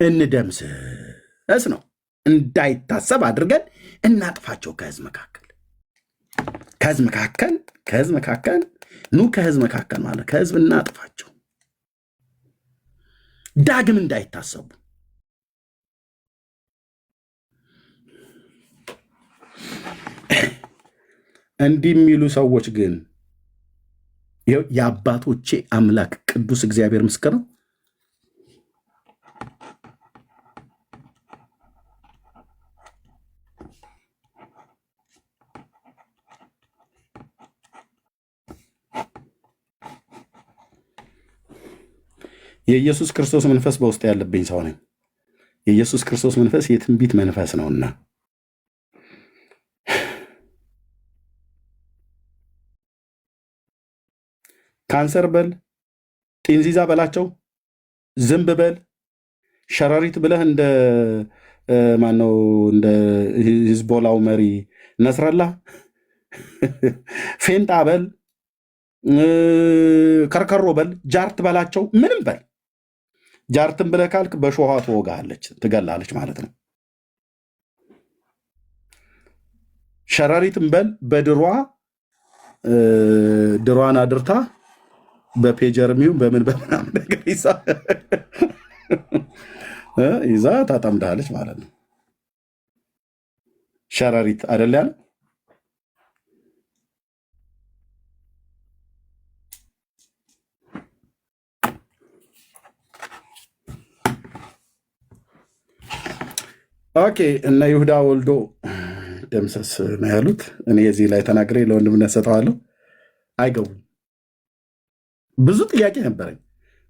እንደምስስ ነው። እንዳይታሰብ አድርገን እናጥፋቸው ከሕዝብ መካከል ኑ ከሕዝብ መካከል ማለት ከሕዝብ እናጥፋቸው፣ ዳግም እንዳይታሰቡ። እንዲህ የሚሉ ሰዎች ግን የአባቶቼ አምላክ ቅዱስ እግዚአብሔር ምስክር ነው። የኢየሱስ ክርስቶስ መንፈስ በውስጥ ያለብኝ ሰው ነኝ። የኢየሱስ ክርስቶስ መንፈስ የትንቢት መንፈስ ነውና ካንሰር በል፣ ጢንዚዛ በላቸው፣ ዝንብ በል፣ ሸረሪት ብለህ እንደ ማነው እንደ ሂዝቦላው መሪ ነስረላ ፌንጣ በል፣ ከርከሮ በል፣ ጃርት በላቸው፣ ምንም በል። ጃርትን ብለህ ካልክ በሾሃ ትወጋለች፣ ትገላለች ማለት ነው። ሸረሪትን በል ድሯን አድርታ በፔጀርሚው በምን በምናምን ነገር ይዛ ታጠምዳለች ማለት ነው። ሸረሪት አይደል ያለ? ኦኬ። እነ ይሁዳ ወልዶ ደምሰስ ነው ያሉት። እኔ እዚህ ላይ ተናግሬ ለወንድምነት ሰጠዋለሁ። አይገቡም። ብዙ ጥያቄ ነበረኝ።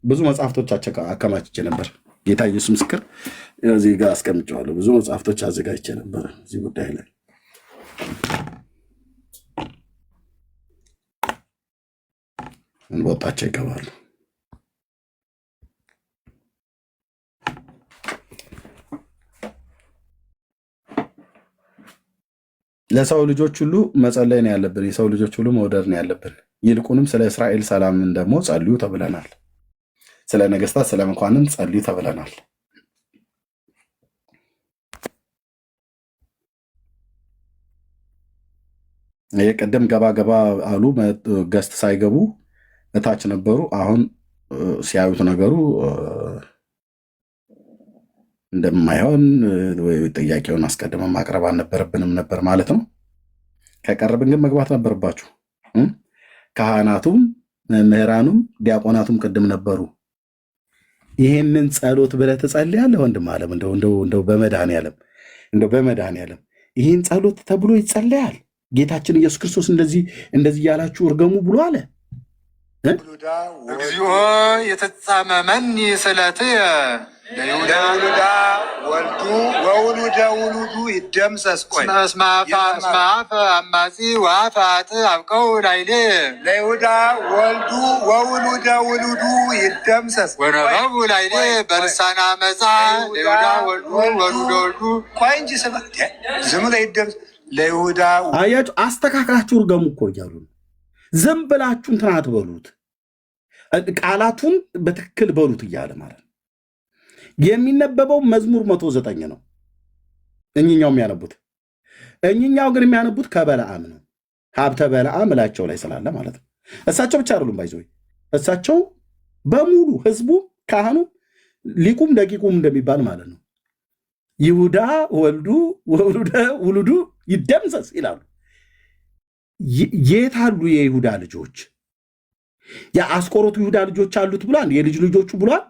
ብዙ መጽሐፍቶች አከማችቼ ነበር። ጌታ ኢየሱስ ምስክር። እዚህ ጋር አስቀምጨዋለሁ። ብዙ መጽሐፍቶች አዘጋጅቼ ነበር እዚህ ጉዳይ ላይ። እንወጣቸው ይገባሉ። ለሰው ልጆች ሁሉ መጸለይ ነው ያለብን። የሰው ልጆች ሁሉ መውደድ ነው ያለብን። ይልቁንም ስለ እስራኤል ሰላምን ደግሞ ጸልዩ ተብለናል። ስለ ነገስታት፣ ስለ መኳንንት ጸልዩ ተብለናል። የቀደም ገባ ገባ አሉ። ገስት ሳይገቡ እታች ነበሩ። አሁን ሲያዩት ነገሩ እንደማይሆን ወይ ጥያቄውን አስቀድመን ማቅረብ አልነበረብንም ነበር ማለት ነው። ከቀረብን ግን መግባት ነበረባችሁ። ካህናቱም መምህራኑም ዲያቆናቱም ቅድም ነበሩ። ይህንን ጸሎት ብለህ ትጸልያለህ ወንድም አለም። እንደው በመድኃኔዓለም ይህን ጸሎት ተብሎ ይጸለያል? ጌታችን ኢየሱስ ክርስቶስ እንደዚህ እያላችሁ እርገሙ ብሎ አለ። እግዚኦ የተጻመመኒ ስለትየ ለይሁዳ ወልዱ ወውሉደ ውሉዱ ይደምሰስ። ቆይ እስመ አፈ አማጺ ወአፈ አጥእ አብቀው ላይሌ ለይሁዳ ወልዱ ወውሉደ ውሉዱ ይደምሰስ። ወነበቡ ላይሌ በልሳነ አመፃ ለይሁዳ ወልዱ ወውሉደ ውሉዱ። ቆይ እንጂ ዝም ብሎ ይደምሰስ ለይሁዳ። አያችሁ፣ አስተካክላችሁ እርገሙ እኮ እያሉ ነው። ዝም ብላችሁ እንትን አትበሉት፣ ቃላቱን በትክክል በሉት እያለ ማለት ነው። የሚነበበው መዝሙር 109 ነው። እኝኛው ግን የሚያነቡት ከበለዓም ነው። ሀብተ በለዓም እላቸው ላይ ስላለ ማለት ነው። እሳቸው ብቻ አይደሉም ባይዘው፣ እሳቸው በሙሉ ህዝቡ፣ ካህኑ፣ ሊቁም ደቂቁም እንደሚባል ማለት ነው። ይሁዳ ወልዱ ውሉዱ ይደምሰስ ይላሉ። የት አሉ የይሁዳ ልጆች? የአስቆሮቱ ይሁዳ ልጆች አሉት ብሏል። የልጅ ልጆቹ ብሏል።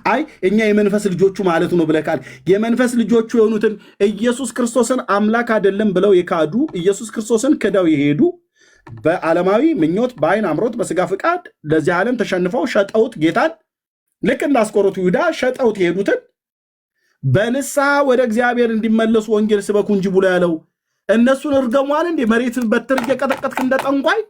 አይ እኛ የመንፈስ ልጆቹ ማለቱ ነው ብለካል። የመንፈስ ልጆቹ የሆኑትን ኢየሱስ ክርስቶስን አምላክ አይደለም ብለው የካዱ፣ ኢየሱስ ክርስቶስን ክደው የሄዱ፣ በዓለማዊ ምኞት፣ በአይን አምሮት፣ በስጋ ፍቃድ ለዚህ ዓለም ተሸንፈው ሸጠውት ጌታን ልክ እንደ አስቆሮቱ ይሁዳ ሸጠውት የሄዱትን በንስሐ ወደ እግዚአብሔር እንዲመለሱ ወንጌል ስበኩ እንጂ ብሎ ያለው እነሱን እርገሟል እንዴ? መሬትን በትር እየቀጠቀጥክ እንደ ጠንቋይ።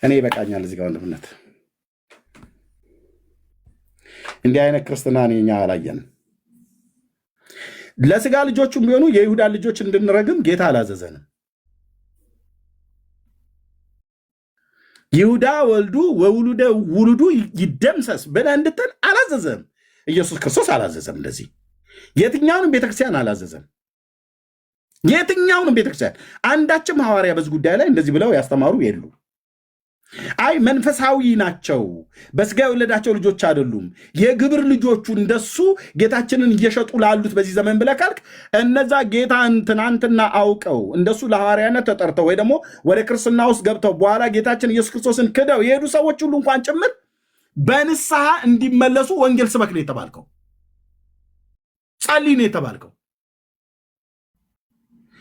እኔ ይበቃኛል እዚህ ጋር ወንድምነት። እንዲህ አይነት ክርስትና እኛ አላየንም። ለስጋ ልጆቹም ቢሆኑ የይሁዳ ልጆች እንድንረግም ጌታ አላዘዘንም። ይሁዳ ወልዱ ወውሉደ ውሉዱ ይደምሰስ ብለህ እንድትል አላዘዘም። ኢየሱስ ክርስቶስ አላዘዘም። እንደዚህ የትኛውንም ቤተክርስቲያን አላዘዘም። የትኛውንም ቤተክርስቲያን አንዳችም ሐዋርያ በዚህ ጉዳይ ላይ እንደዚህ ብለው ያስተማሩ የሉ። አይ መንፈሳዊ ናቸው፣ በስጋ የወለዳቸው ልጆች አይደሉም፣ የግብር ልጆቹ እንደሱ ጌታችንን እየሸጡ ላሉት በዚህ ዘመን ብለህ ካልክ እነዛ ጌታን ትናንትና አውቀው እንደሱ ለሐዋርያነት ተጠርተው ወይ ደግሞ ወደ ክርስትና ውስጥ ገብተው በኋላ ጌታችን ኢየሱስ ክርስቶስን ክደው የሄዱ ሰዎች ሁሉ እንኳን ጭምር በንስሐ እንዲመለሱ ወንጌል ስበክ ነው የተባልከው። ጸልይ ነው የተባልከው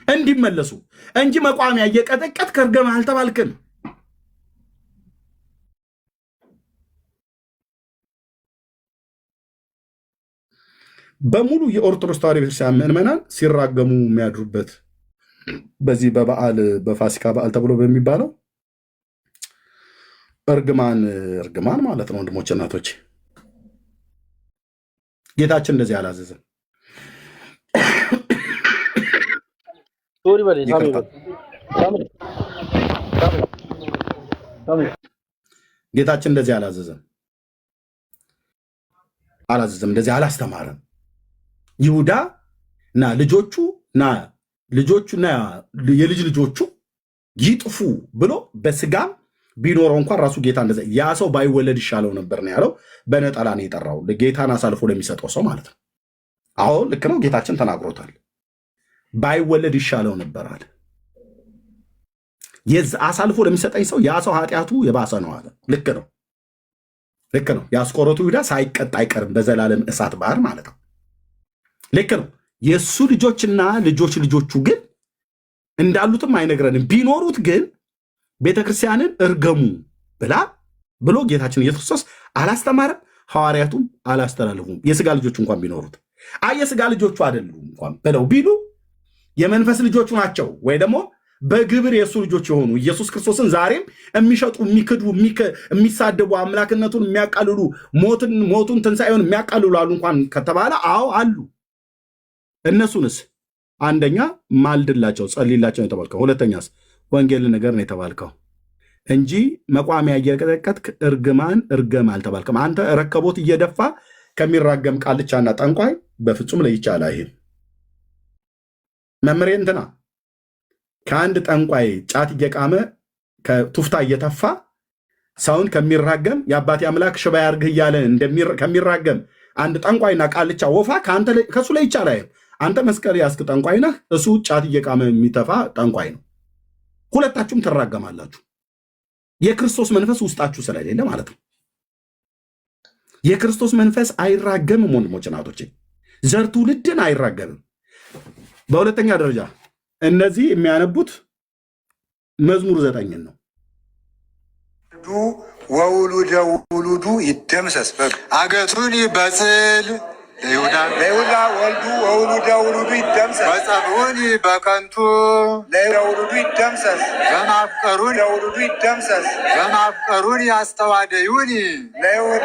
እንዲመለሱ እንጂ መቋሚያ እየቀጠቀጥ ከርገም አልተባልክም። በሙሉ የኦርቶዶክስ ተዋሕዶ ቤተክርስቲያን ምዕመናን ሲራገሙ የሚያድሩበት በዚህ በበዓል በፋሲካ በዓል ተብሎ በሚባለው እርግማን ማለት ነው። ወንድሞች እናቶች፣ ጌታችን እንደዚህ አላዘዘም። ጌታችን እንደዚህ አላዘዘም፣ እንደዚህ አላስተማረም። ይሁዳ እና ልጆቹና የልጅ ልጆቹ ይጥፉ ብሎ በስጋም ቢኖረው እንኳን ራሱ ጌታ እንደዛ ያ ሰው ባይወለድ ይሻለው ነበር ነው ያለው። በነጠላ ነው የጠራው፣ ጌታን አሳልፎ ለሚሰጠው ሰው ማለት ነው። አዎ ልክ ነው፣ ጌታችን ተናግሮታል። ባይወለድ ይሻለው ነበር አለ። አሳልፎ ለሚሰጠኝ ሰው ያ ሰው ኃጢአቱ የባሰ ነው አለ። ልክ ነው። የአስቆሮቱ ይሁዳ ሳይቀጣ አይቀርም በዘላለም እሳት ባህር ማለት ነው። ልክ ነው። የእሱ ልጆችና ልጆቹ ግን እንዳሉትም አይነግረንም። ቢኖሩት ግን ቤተክርስቲያንን እርገሙ ብሎ ጌታችን ኢየሱስ ክርስቶስ አላስተማረም፣ ሐዋርያቱም አላስተላለፉም። የስጋ ልጆች እንኳን ቢኖሩት የስጋ ልጆቹ አይደሉም እንኳን ብለው ቢሉ የመንፈስ ልጆቹ ናቸው ወይ ደግሞ በግብር የእሱ ልጆች የሆኑ ኢየሱስ ክርስቶስን ዛሬም የሚሸጡ የሚክዱ የሚሳደቡ አምላክነቱን የሚያቃልሉ ሞቱን ትንሣኤውን የሚያቃልሉ አሉ እንኳን ከተባለ አዎ አሉ። እነሱንስ አንደኛ ማልድላቸው ጸልይላቸው ነው የተባልከው። ሁለተኛስ ወንጌል ነገር ነው የተባልከው እንጂ መቋሚያ እየቀጠቀጥክ እርገም አልተባልክም። አንተ ረከቦት እየደፋ ከሚራገም ቃልቻና ጠንቋይ በፍጹም ለይቻላ። ይሄ መምሬ እንትና ከአንድ ጠንቋይ ጫት እየቃመ ከቱፍታ እየተፋ ሰውን ከሚራገም የአባቴ አምላክ ሽባ ያርግህ እያለ ከሚራገም አንድ ጠንቋይና ቃልቻ ወፋ ከእሱ ላይ ይቻላል። አንተ መስቀል ያስክ ጠንቋይ ነህ፣ እሱ ጫት እየቃመ የሚተፋ ጠንቋይ ነው። ሁለታችሁም ትራገማላችሁ። የክርስቶስ መንፈስ ውስጣችሁ ስለሌለ ማለት ነው። የክርስቶስ መንፈስ አይራገምም ወንድሞች እናቶቼ፣ ዘር ትውልድን አይራገምም። በሁለተኛ ደረጃ እነዚህ የሚያነቡት መዝሙር 9 ነው። ወውሉደ ውሉዱ ይደምሰስ አገቱን በጽል ለይሁዳ ወልዱ ወውሉደ ውሉዱ ይደምሰስ በጸብዑኒ በከንቱ ለይሁዳ ውሉዱ ይደምሰስ በማፍቀሩን ለውሉዱ ይደምሰስ በማፍቀሩን ያስተዋደዩኒ ለይሁዳ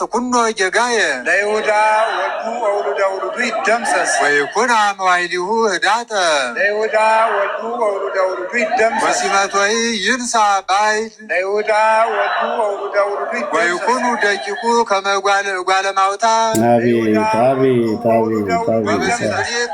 ትኩኖ ጌጋየ ለይሁዳ ወልዱ ወውሉደ ውሉዱ ይደምሰስ ወይኩን መዋዕሊሁ ህዳጠ ለይሁዳ ወልዱ ወውሉደ ውሉዱ ይደምሰስ ወሲመቶይ ይንሳ ባይል ለይሁዳ ወልዱ ወውሉደ ውሉዱ ይደምሰስ ወይኩኑ ደቂቁ ከመጓለ ማውታ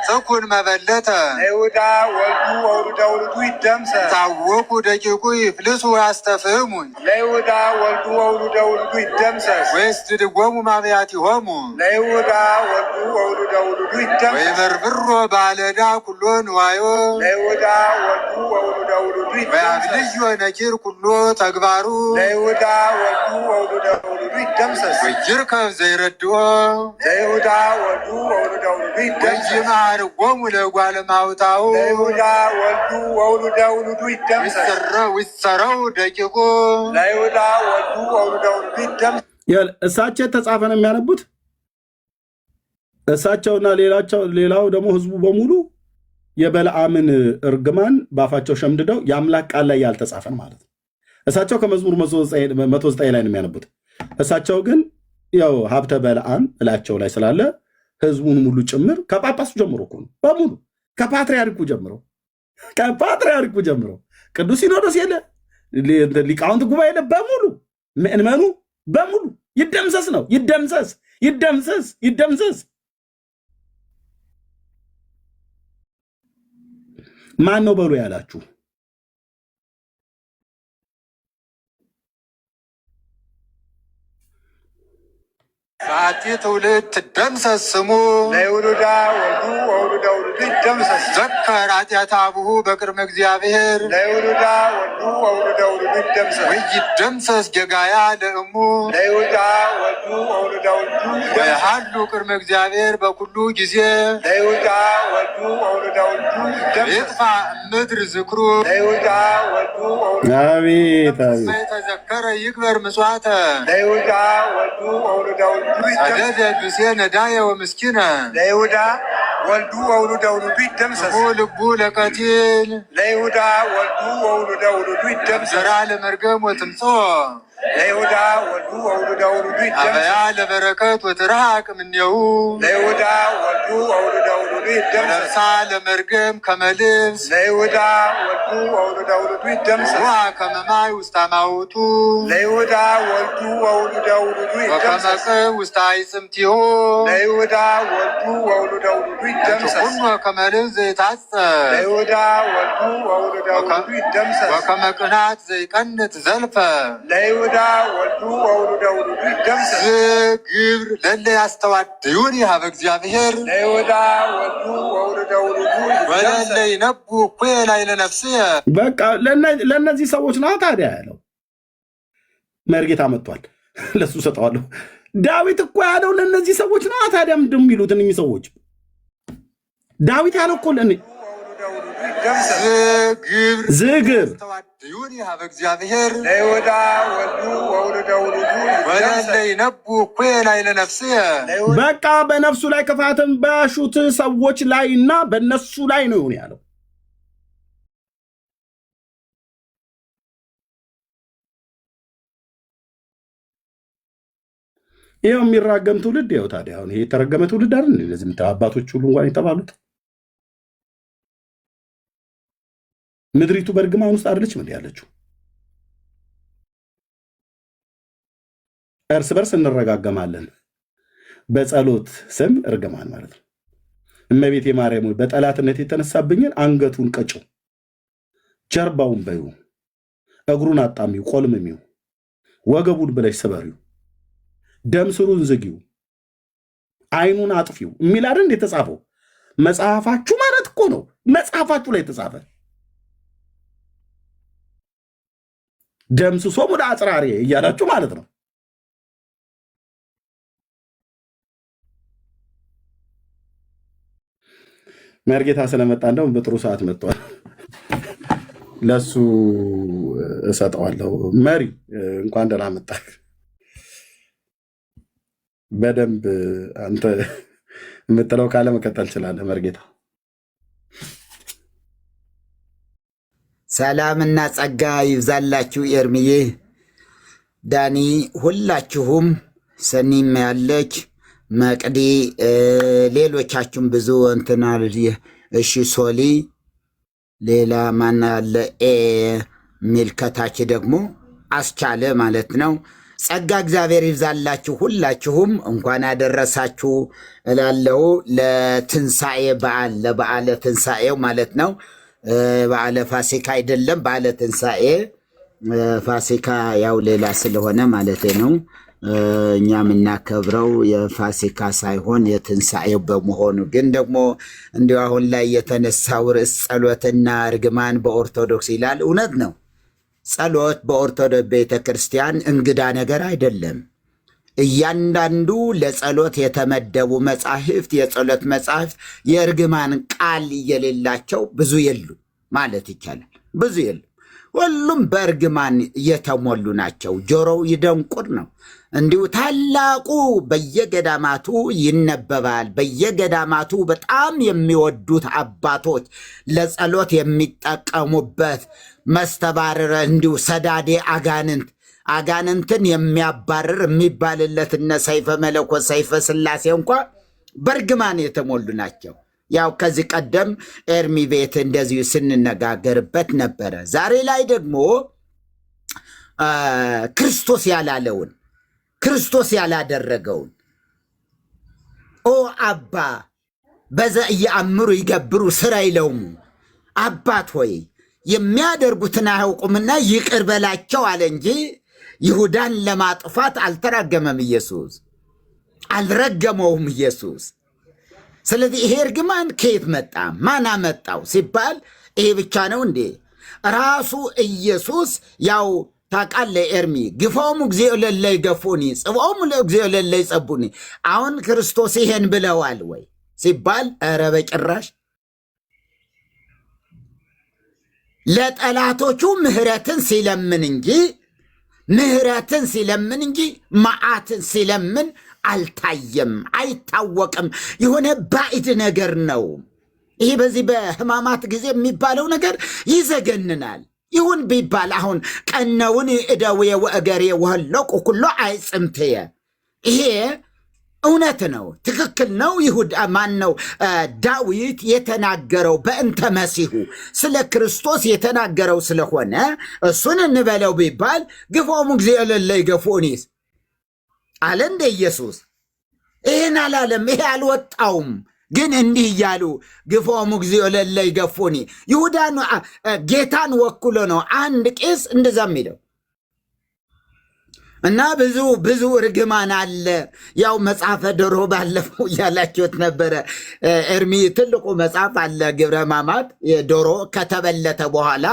ትኩን መበለተ ለይሁዳ ወልዱ ወውሉደ ውሉዱ ይደምሰስ ታወቁ ደቂቁ ይፍልሱ ያስተፍህሙን ለይሁዳ ወልዱ ወውሉደ ውሉዱ ይደምሰስ ወይስድድጎሙ ማብያቲሆሙ ለይሁዳ ወልዱ ወውሉደ ውሉዱ ይደምሰስ ወይበርብሮ ባለዳ ኩሎ ንዋዮ ለይሁዳ ወልዱ ወውሉደ ውሉዱ ይደምሰስ ወያብልዮ ነኪር ኩሎ ተግባሩ ለይሁዳ ወልዱ ወውሉደ ውሉዱ ይደምሰስ ወይርከብ ዘይረድኦ ለይሁዳ ወልዱ ወውሉደ ውሉዱ ይደምሰስ ወይማርጎሙ ለጓለ ማውታው ለይሁዳ ወልዱ ወውሉደ ውሉዱ ይደምሰስ ወይሰረው ደቂቁ ለይሁዳ ወልዱ ወውሉደ ውሉዱ ይደምሰስ። እሳቸው የተጻፈ ነው የሚያነቡት። እሳቸውና ሌላው ደግሞ ህዝቡ በሙሉ የበለዓምን እርግማን በአፋቸው ሸምድደው የአምላክ ቃል ላይ ያልተጻፈን ማለት ነው። እሳቸው ከመዝሙር 109 ላይ ነው የሚያነቡት። እሳቸው ግን ያው ሀብተ በለዓም እላቸው ላይ ስላለ ህዝቡን ሙሉ ጭምር ከጳጳሱ ጀምሮ እኮ ነው በሙሉ ከፓትርያርኩ ጀምሮ ቅዱስ ሲኖዶስ የለ ሊቃውንት ጉባኤ የለ በሙሉ ምእመኑ በሙሉ ይደምሰስ ነው። ይደምሰስ። ማን ነው በሉ ያላችሁ? በአቲ ትውልድ ትደምሰስ ስሙ ለይሁዳ ወልዱ ወውሉደ ውሉዱ ይደምሰስ ዘከር ኃጢአተ አቡሁ በቅድመ እግዚአብሔር ለይሁዳ ወልዱ ወውሉደ ውሉዱ ይደምሰስ ወይደምሰስ ጌጋያ ለእሙ ለይሁዳ ወልዱ ወውሉደ ውሉዱ ወይሃሉ ቅድመ እግዚአብሔር በኩሉ ጊዜ ለይሁዳ ወልዱ ወውሉደ ውሉዱ ይደምሰስ ይጥፋ ምድር ዝክሩ ለይሁዳ ወልዱ ወውሉደ ተዘከረ ይክበር ምጽዋተ ለይሁዳ ወልዱ ወውሉደ ውሉዱ አደደ ብሴ ነዳየ ወምስኪነ ለይሁዳ ወልዱ ወውሉደ ውሉዱ ይደምሰስ ልቡ ለቀቲል ለይሁዳ ወልዱ ወውሉደ ውሉዱ ይደምሰስ ዘራ ለመርገም ወትምጽኦ ለይሁዳ ወልዱ ወውሉደ ውሉዱ ይደምሰስ አበያ ለበረከት ወትርሐቅ እምኔሁ ለይሁዳ ወልዱ ወውሉደ ውሉዱ ይደምሰስ ነፍሳ ለመርገም ከመልብስ ለይሁዳ ወልዱ ወውሉደ ውሉዱ ይደምሰስ ውሃ ከመማይ ውስተ ማውቱ ለይሁዳ ወልዱ ወውሉደ ውሉዱ ይደምሰስ ወከመ ውስተ አይጽምቲሁ ለይሁዳ ወልዱ ወውሉደ ውሉዱ ይደምሰስ ሁኖ ከመልብስ ዘይታጸብ ለይሁዳ ወልዱ ወውሉደ ውሉዱ ይደምሰስ ወከመ ቅናት ዘይቀንት ዘልፈ ለይሁዳ ወልዱ ወውሉደ ውሉዱ ይደምሰስ ግብር ለለ ያስተዋድዩኒ ሀበ እግዚአብሔር ለይሁዳ ወልዱ ወውሉደ ውሉዱ ወለለ ይነቡ እኩየ ላዕለ ነፍስየ። በቃ ለእነዚህ ሰዎች ነው ታዲያ ያለው። መርጌታ መጥቷል፣ ለሱ ሰጠዋለሁ። ዳዊት እኮ ያለው ለእነዚህ ሰዎች ነው ታዲያ። ምንድን የሚሉት እነዚህ ሰዎች? ዳዊት ያለው እኮ ዝግብ ይሁን ሀበ እግዚአብሔር ለይሁዳ ወልዱ ወውሉደ ውሉዱ ወለለ ይነቡ ኩየና ለነፍስየ በቃ በነፍሱ ላይ ክፋትን ባሹት ሰዎች ላይና በነሱ ላይ ነው ይሁን ያለው። ይሄው የሚራገም ትውልድ ይሄው ታዲያ አሁን ይሄ የተረገመ ትውልድ አይደል? ለዚህ አባቶች ሁሉ እንኳን የተባሉት ምድሪቱ በእርግማን ውስጥ አይደለች ምን ያለችው? እርስ በርስ እንረጋገማለን። በጸሎት ስም እርግማን ማለት ነው። እመቤቴ ማርያም በጠላትነት የተነሳብኝን አንገቱን ቀጭው፣ ጀርባውን በዩ፣ እግሩን አጣሚው፣ ቆልምሚው፣ ወገቡን ብለሽ ስበሪው፣ ደም ስሩን ዝጊው፣ አይኑን አጥፊው የሚል አይደል የተጻፈው? መጽሐፋችሁ ማለት እኮ ነው። መጽሐፋችሁ ላይ የተጻፈ ደምስሶ ወደ አጽራሪ እያላችሁ ማለት ነው። መርጌታ ስለመጣ እንደውም በጥሩ ሰዓት መጥቷል። ለሱ እሰጠዋለሁ። መሪ እንኳን ደህና መጣህ። በደንብ አንተ የምትለው ካለ መቀጠል ትችላለህ መርጌታ። ሰላምና ጸጋ ይብዛላችሁ። ኤርምዬ፣ ዳኒ፣ ሁላችሁም፣ ሰኒም ያለች መቅዲ፣ ሌሎቻችሁም ብዙ እንትና እሺ፣ ሶሊ፣ ሌላ ማን ያለ ሚልከታች ደግሞ አስቻለ ማለት ነው። ጸጋ እግዚአብሔር ይብዛላችሁ። ሁላችሁም እንኳን አደረሳችሁ እላለሁ ለትንሣኤ በዓል፣ ለበዓለ ትንሣኤው ማለት ነው። በዓለ ፋሲካ አይደለም፣ በዓለ ትንሣኤ። ፋሲካ ያው ሌላ ስለሆነ ማለት ነው። እኛ የምናከብረው የፋሲካ ሳይሆን የትንሣኤው በመሆኑ ግን ደግሞ እንዲሁ አሁን ላይ የተነሳው ርዕስ ጸሎትና እርግማን በኦርቶዶክስ ይላል። እውነት ነው። ጸሎት በኦርቶዶክስ ቤተ ክርስቲያን እንግዳ ነገር አይደለም። እያንዳንዱ ለጸሎት የተመደቡ መጻሕፍት፣ የጸሎት መጻሕፍት የእርግማን ቃል የሌላቸው ብዙ የሉ ማለት ይቻላል። ብዙ የሉ፣ ሁሉም በእርግማን የተሞሉ ናቸው። ጆሮው ይደንቁር ነው። እንዲሁ ታላቁ በየገዳማቱ ይነበባል። በየገዳማቱ በጣም የሚወዱት አባቶች ለጸሎት የሚጠቀሙበት መስተባረረ እንዲሁ ሰዳዴ አጋንንትን የሚያባርር የሚባልለትነ ሰይፈ መለኮት ሰይፈ ሥላሴ እንኳ በእርግማን የተሞሉ ናቸው። ያው ከዚህ ቀደም ኤርሚ ቤት እንደዚሁ ስንነጋገርበት ነበረ። ዛሬ ላይ ደግሞ ክርስቶስ ያላለውን ክርስቶስ ያላደረገውን ኦ አባ በዘ እየአምሩ ይገብሩ ስራ ይለውሙ፣ አባት ሆይ የሚያደርጉትን አያውቁምና ይቅር በላቸው አለ እንጂ ይሁዳን ለማጥፋት አልተራገመም ኢየሱስ፣ አልረገመውም ኢየሱስ። ስለዚህ ይሄ እርግማን ከየት መጣ? ማን አመጣው ሲባል ይሄ ብቻ ነው እንዴ? ራሱ ኢየሱስ ያው ታውቃለህ ኤርሚ፣ ግፋውሙ እግዚኦ ለለ ይገፉኒ ጽብዖሙ ለእግዚኦ ለለ ይጸቡኒ። አሁን ክርስቶስ ይሄን ብለዋል ወይ ሲባል ኧረ በጭራሽ። ለጠላቶቹ ምህረትን ሲለምን እንጂ መዓትን ሲለምን አልታየም፣ አይታወቅም። የሆነ ባዕድ ነገር ነው ይሄ። በዚህ በሕማማት ጊዜ የሚባለው ነገር ይዘገንናል። ይሁን ቢባል አሁን ቀነውን እደውየ ወእገሬ ወህሎቁ ኩሎ አይጽምትየ፣ ይሄ እውነት ነው፣ ትክክል ነው። ይሁዳ ማን ነው? ዳዊት የተናገረው በእንተ መሲሁ ስለ ክርስቶስ የተናገረው ስለሆነ እሱን እንበለው ቢባል ግፎሙ እግዚኦ ለለ ይገፉኒስ አለ እንደ ኢየሱስ። ይህን አላለም፣ ይሄ አልወጣውም። ግን እንዲህ እያሉ ግፎሙ እግዚኦ ለለ ይገፉኒ፣ ይሁዳን ጌታን ወክሎ ነው አንድ ቄስ እንደዛ የሚለው። እና ብዙ እርግማን አለ። ያው መጽሐፈ ዶሮ ባለፈው እያላችሁት ነበረ። እርሚ ትልቁ መጽሐፍ አለ ግብረ ሕማማት። ዶሮ ከተበለተ በኋላ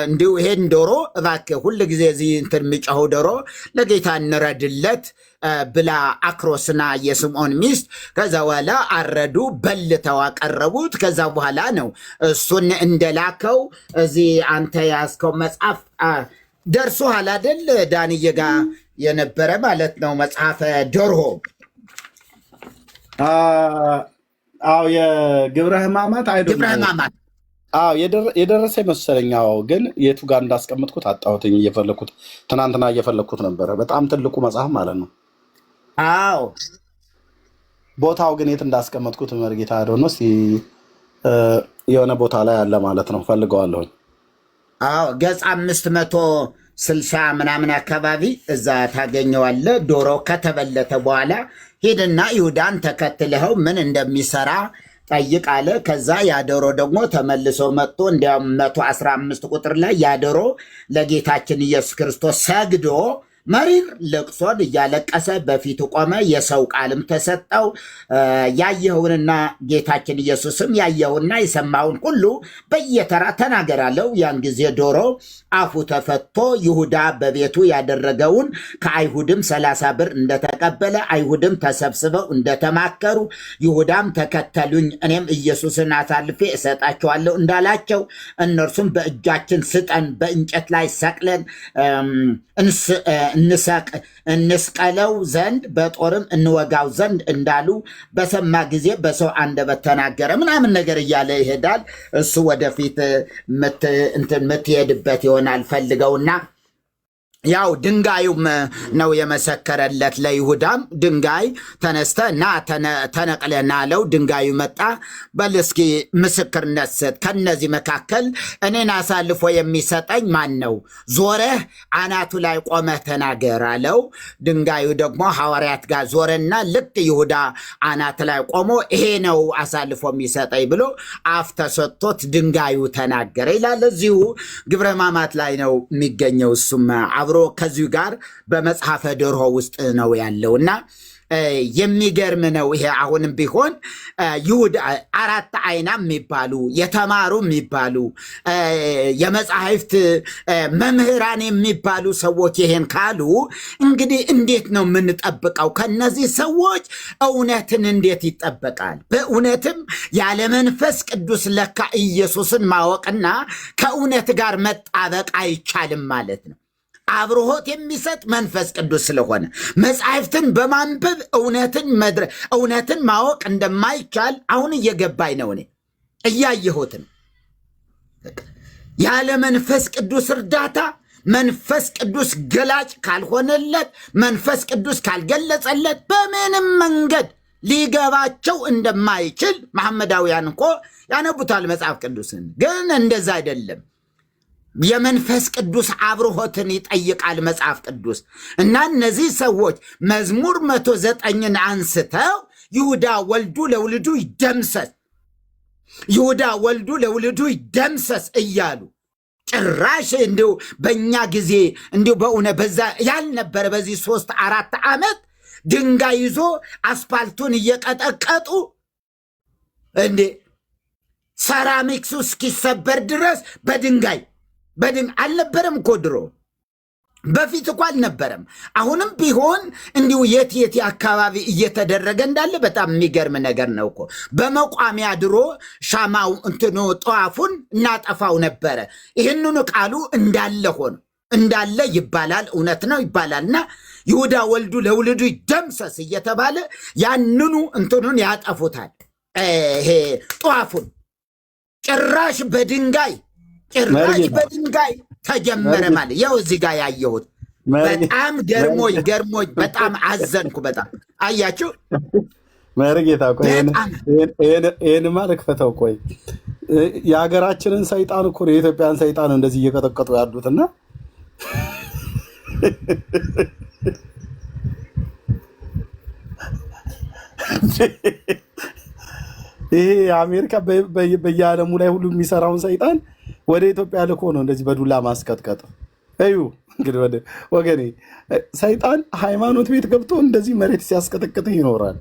እንዲሁ ይሄን ዶሮ እባክህ ሁል ጊዜ እዚህ እንትን የሚጮኸው ዶሮ ለጌታ እንረድለት ብላ አክሮስና የስምዖን ሚስት ከዛ በኋላ አረዱ፣ በልተው አቀረቡት። ከዛ በኋላ ነው እሱን እንደላከው እዚህ አንተ ያዝከው መጽሐፍ ደርሶሃል አይደል? ዳንዬ ጋር የነበረ ማለት ነው መጽሐፈ ዶርሆ። አዎ የግብረ ሕማማት ግብረ ሕማማት የደረሰ መሰለኛው፣ ግን የቱ ጋር እንዳስቀምጥኩት አጣሁትኝ። እየፈለኩት ትናንትና እየፈለኩት ነበረ። በጣም ትልቁ መጽሐፍ ማለት ነው። አዎ ቦታው ግን የት እንዳስቀመጥኩት መርጌታ ዶኖ የሆነ ቦታ ላይ አለ ማለት ነው። ፈልገዋለሁኝ። አዎ ገጽ 560 ምናምን አካባቢ እዛ ታገኘዋለ። ዶሮ ከተበለተ በኋላ ሂድና ይሁዳን ተከትለኸው ምን እንደሚሰራ ጠይቅ አለ። ከዛ ያዶሮ ደግሞ ተመልሶ መጥቶ እንዲያውም 115 ቁጥር ላይ ያዶሮ ለጌታችን ኢየሱስ ክርስቶስ ሰግዶ መሪር ልቅሶን እያለቀሰ በፊቱ ቆመ። የሰው ቃልም ተሰጠው። ያየኸውንና ጌታችን ኢየሱስም ያየውና የሰማውን ሁሉ በየተራ ተናገር አለው። ያን ጊዜ ዶሮ አፉ ተፈቶ ይሁዳ በቤቱ ያደረገውን ከአይሁድም 30 ብር እንደተቀበለ አይሁድም ተሰብስበው እንደተማከሩ ይሁዳም ተከተሉኝ እኔም ኢየሱስን አሳልፌ እሰጣቸዋለሁ እንዳላቸው እነርሱም በእጃችን ስጠን፣ በእንጨት ላይ ሰቅለን እንስቀለው ዘንድ በጦርም እንወጋው ዘንድ እንዳሉ በሰማ ጊዜ በሰው አንደበት ተናገረ ምናምን ነገር እያለ ይሄዳል። እሱ ወደፊት የምትሄድበት ይሆናል ፈልገውና ያው ድንጋዩም ነው የመሰከረለት ለይሁዳም። ድንጋይ ተነስተ እና ተነቅለና አለው። ድንጋዩ መጣ። በል እስኪ ምስክርነት ስጥ። ከነዚህ መካከል እኔን አሳልፎ የሚሰጠኝ ማን ነው? ዞረህ አናቱ ላይ ቆመህ ተናገር አለው። ድንጋዩ ደግሞ ሐዋርያት ጋር ዞረና ልክ ይሁዳ አናት ላይ ቆሞ ይሄ ነው አሳልፎ የሚሰጠኝ ብሎ አፍ ተሰጥቶት ድንጋዩ ተናገረ ይላል። እዚሁ ግብረ ሕማማት ላይ ነው የሚገኘው። እሱም አብሮ ከዚሁ ጋር በመጽሐፈ ዶርሆ ውስጥ ነው ያለው እና የሚገርም ነው። ይሄ አሁንም ቢሆን ይሁዳ አራት አይና የሚባሉ የተማሩ የሚባሉ የመጽሐፍት መምህራን የሚባሉ ሰዎች ይሄን ካሉ እንግዲህ እንዴት ነው የምንጠብቀው? ከነዚህ ሰዎች እውነትን እንዴት ይጠበቃል? በእውነትም ያለ መንፈስ ቅዱስ ለካ ኢየሱስን ማወቅና ከእውነት ጋር መጣበቅ አይቻልም ማለት ነው። አብርሆት የሚሰጥ መንፈስ ቅዱስ ስለሆነ መጽሐፍትን በማንበብ እውነትን ማወቅ እንደማይቻል አሁን እየገባኝ ነው። እኔ እያየሁት ነው። ያለ መንፈስ ቅዱስ እርዳታ መንፈስ ቅዱስ ገላጭ ካልሆነለት፣ መንፈስ ቅዱስ ካልገለጸለት በምንም መንገድ ሊገባቸው እንደማይችል መሐመዳውያን እኮ ያነቡታል መጽሐፍ ቅዱስን። ግን እንደዛ አይደለም። የመንፈስ ቅዱስ አብርሆትን ይጠይቃል መጽሐፍ ቅዱስ እና እነዚህ ሰዎች መዝሙር 109ን አንስተው ይሁዳ ወልዱ ለውልዱ ይደምሰስ፣ ይሁዳ ወልዱ ለውልዱ ይደምሰስ እያሉ ጭራሽ እንዲሁ በእኛ ጊዜ እንዲሁ በእውነ በዛ ያልነበረ በዚህ 3-4 ዓመት ድንጋይ ይዞ አስፓልቱን እየቀጠቀጡ እንዴ ሰራሚክሱ እስኪሰበር ድረስ በድንጋይ አልነበረም እኮ ድሮ። በፊት እኮ አልነበረም። አሁንም ቢሆን እንዲሁ የት አካባቢ እየተደረገ እንዳለ በጣም የሚገርም ነገር ነው እኮ። በመቋሚያ ድሮ ሻማው እንትኑ ጠዋፉን እናጠፋው ነበረ። ይህንኑ ቃሉ እንዳለ ሆኖ እንዳለ ይባላል፣ እውነት ነው ይባላልና ይሁዳ ወልዱ ለውልዱ ይደምሰስ እየተባለ ያንኑ እንትኑን ያጠፉታል። ይሄ ጠዋፉን ጭራሽ በድንጋይ ተጀመረ ማለት ያው እዚህ ጋር ያየሁት በጣም ገርሞኝ በጣም አዘንኩ። በጣም አያችሁ መርጌታ ቆይ ይሄንማ ልክፈተው። ቆይ የሀገራችንን ሰይጣን እኮ የኢትዮጵያን ሰይጣን እንደዚህ እየቀጠቀጡ ያሉትና ይሄ አሜሪካ በየዓለሙ ላይ ሁሉ የሚሰራውን ሰይጣን ወደ ኢትዮጵያ ልኮ ነው እንደዚህ በዱላ ማስቀጥቀጥ። እዩ እንግዲህ ወገኔ ሰይጣን ሃይማኖት ቤት ገብቶ እንደዚህ መሬት ሲያስቀጠቅጥ ይኖራል።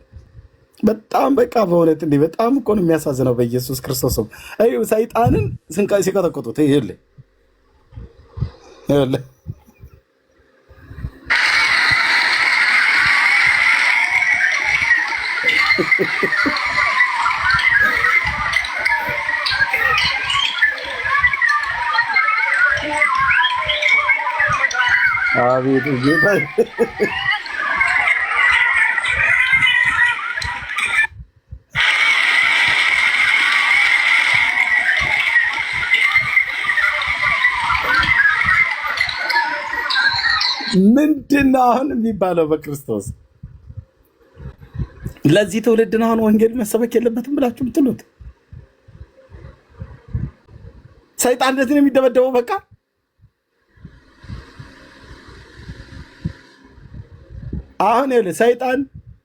በጣም በቃ በእውነት እንዲህ በጣም እኮ ነው የሚያሳዝነው። በኢየሱስ ክርስቶስም እዩ ሰይጣንን ሲቀጠቅጡት ይኸውልህ አቤት ጌታ ምንድን ነው አሁን የሚባለው? በክርስቶስ ለዚህ ትውልድ ነው አሁን ወንጌል መሰበክ የለበትም ብላችሁ የምትሉት? ሰይጣን እንደዚህ ነው የሚደበደበው። በቃ አሁን ይኸውልህ ሰይጣን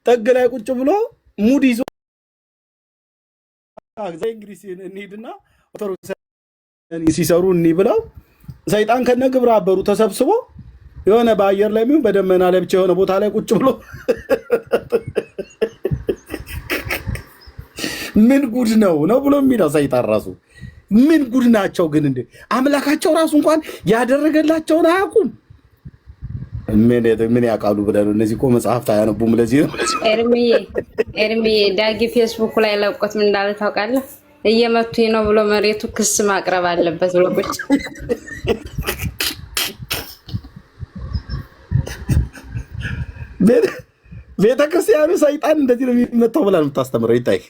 ጥግ ላይ ቁጭ ብሎ ሙድ ይዞ እንግዲህ እንሂድና ሲሰሩ እኒህ ብለው ሰይጣን ከነ ግብረ አበሩ ተሰብስቦ የሆነ በአየር ላይ የሚሆን በደመና ላይ ብቻ የሆነ ቦታ ላይ ቁጭ ብሎ ምን ጉድ ነው ብሎ የሚለው ሰይጣን ራሱ ምን ጉድ ናቸው ግን እንዴ! አምላካቸው ራሱ እንኳን ያደረገላቸውን አያውቁም። ምን ያውቃሉ ብለህ ነው? እነዚህ እኮ መጽሐፍት አያነቡም። ለዚህ ነው ኤርሚዬ ዳጊ ፌስቡክ ላይ ለቆት ምን እንዳለ ታውቃለህ? እየመቱኝ ነው ብሎ መሬቱ ክስ ማቅረብ አለበት ብሎ ቁጭ ቤተክርስቲያኑ ሰይጣን እንደዚህ ነው የሚመታው ብላ የምታስተምረው ይታይ።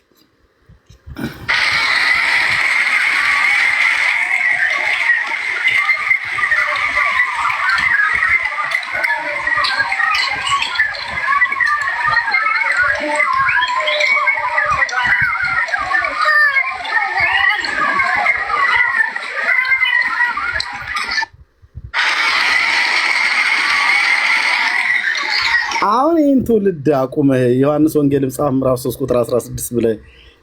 አሁን ይህን ትውልድ አቁመህ ዮሐንስ ወንጌል መጽሐፍ ምዕራፍ 3 ቁጥር 16 ብለህ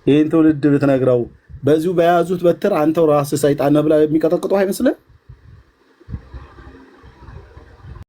ይህን ትውልድ ብትነግረው በዚሁ በያዙት በትር አንተው ራስህ ሰይጣን ነህ ብለህ የሚቀጠቅጡ አይመስልህ?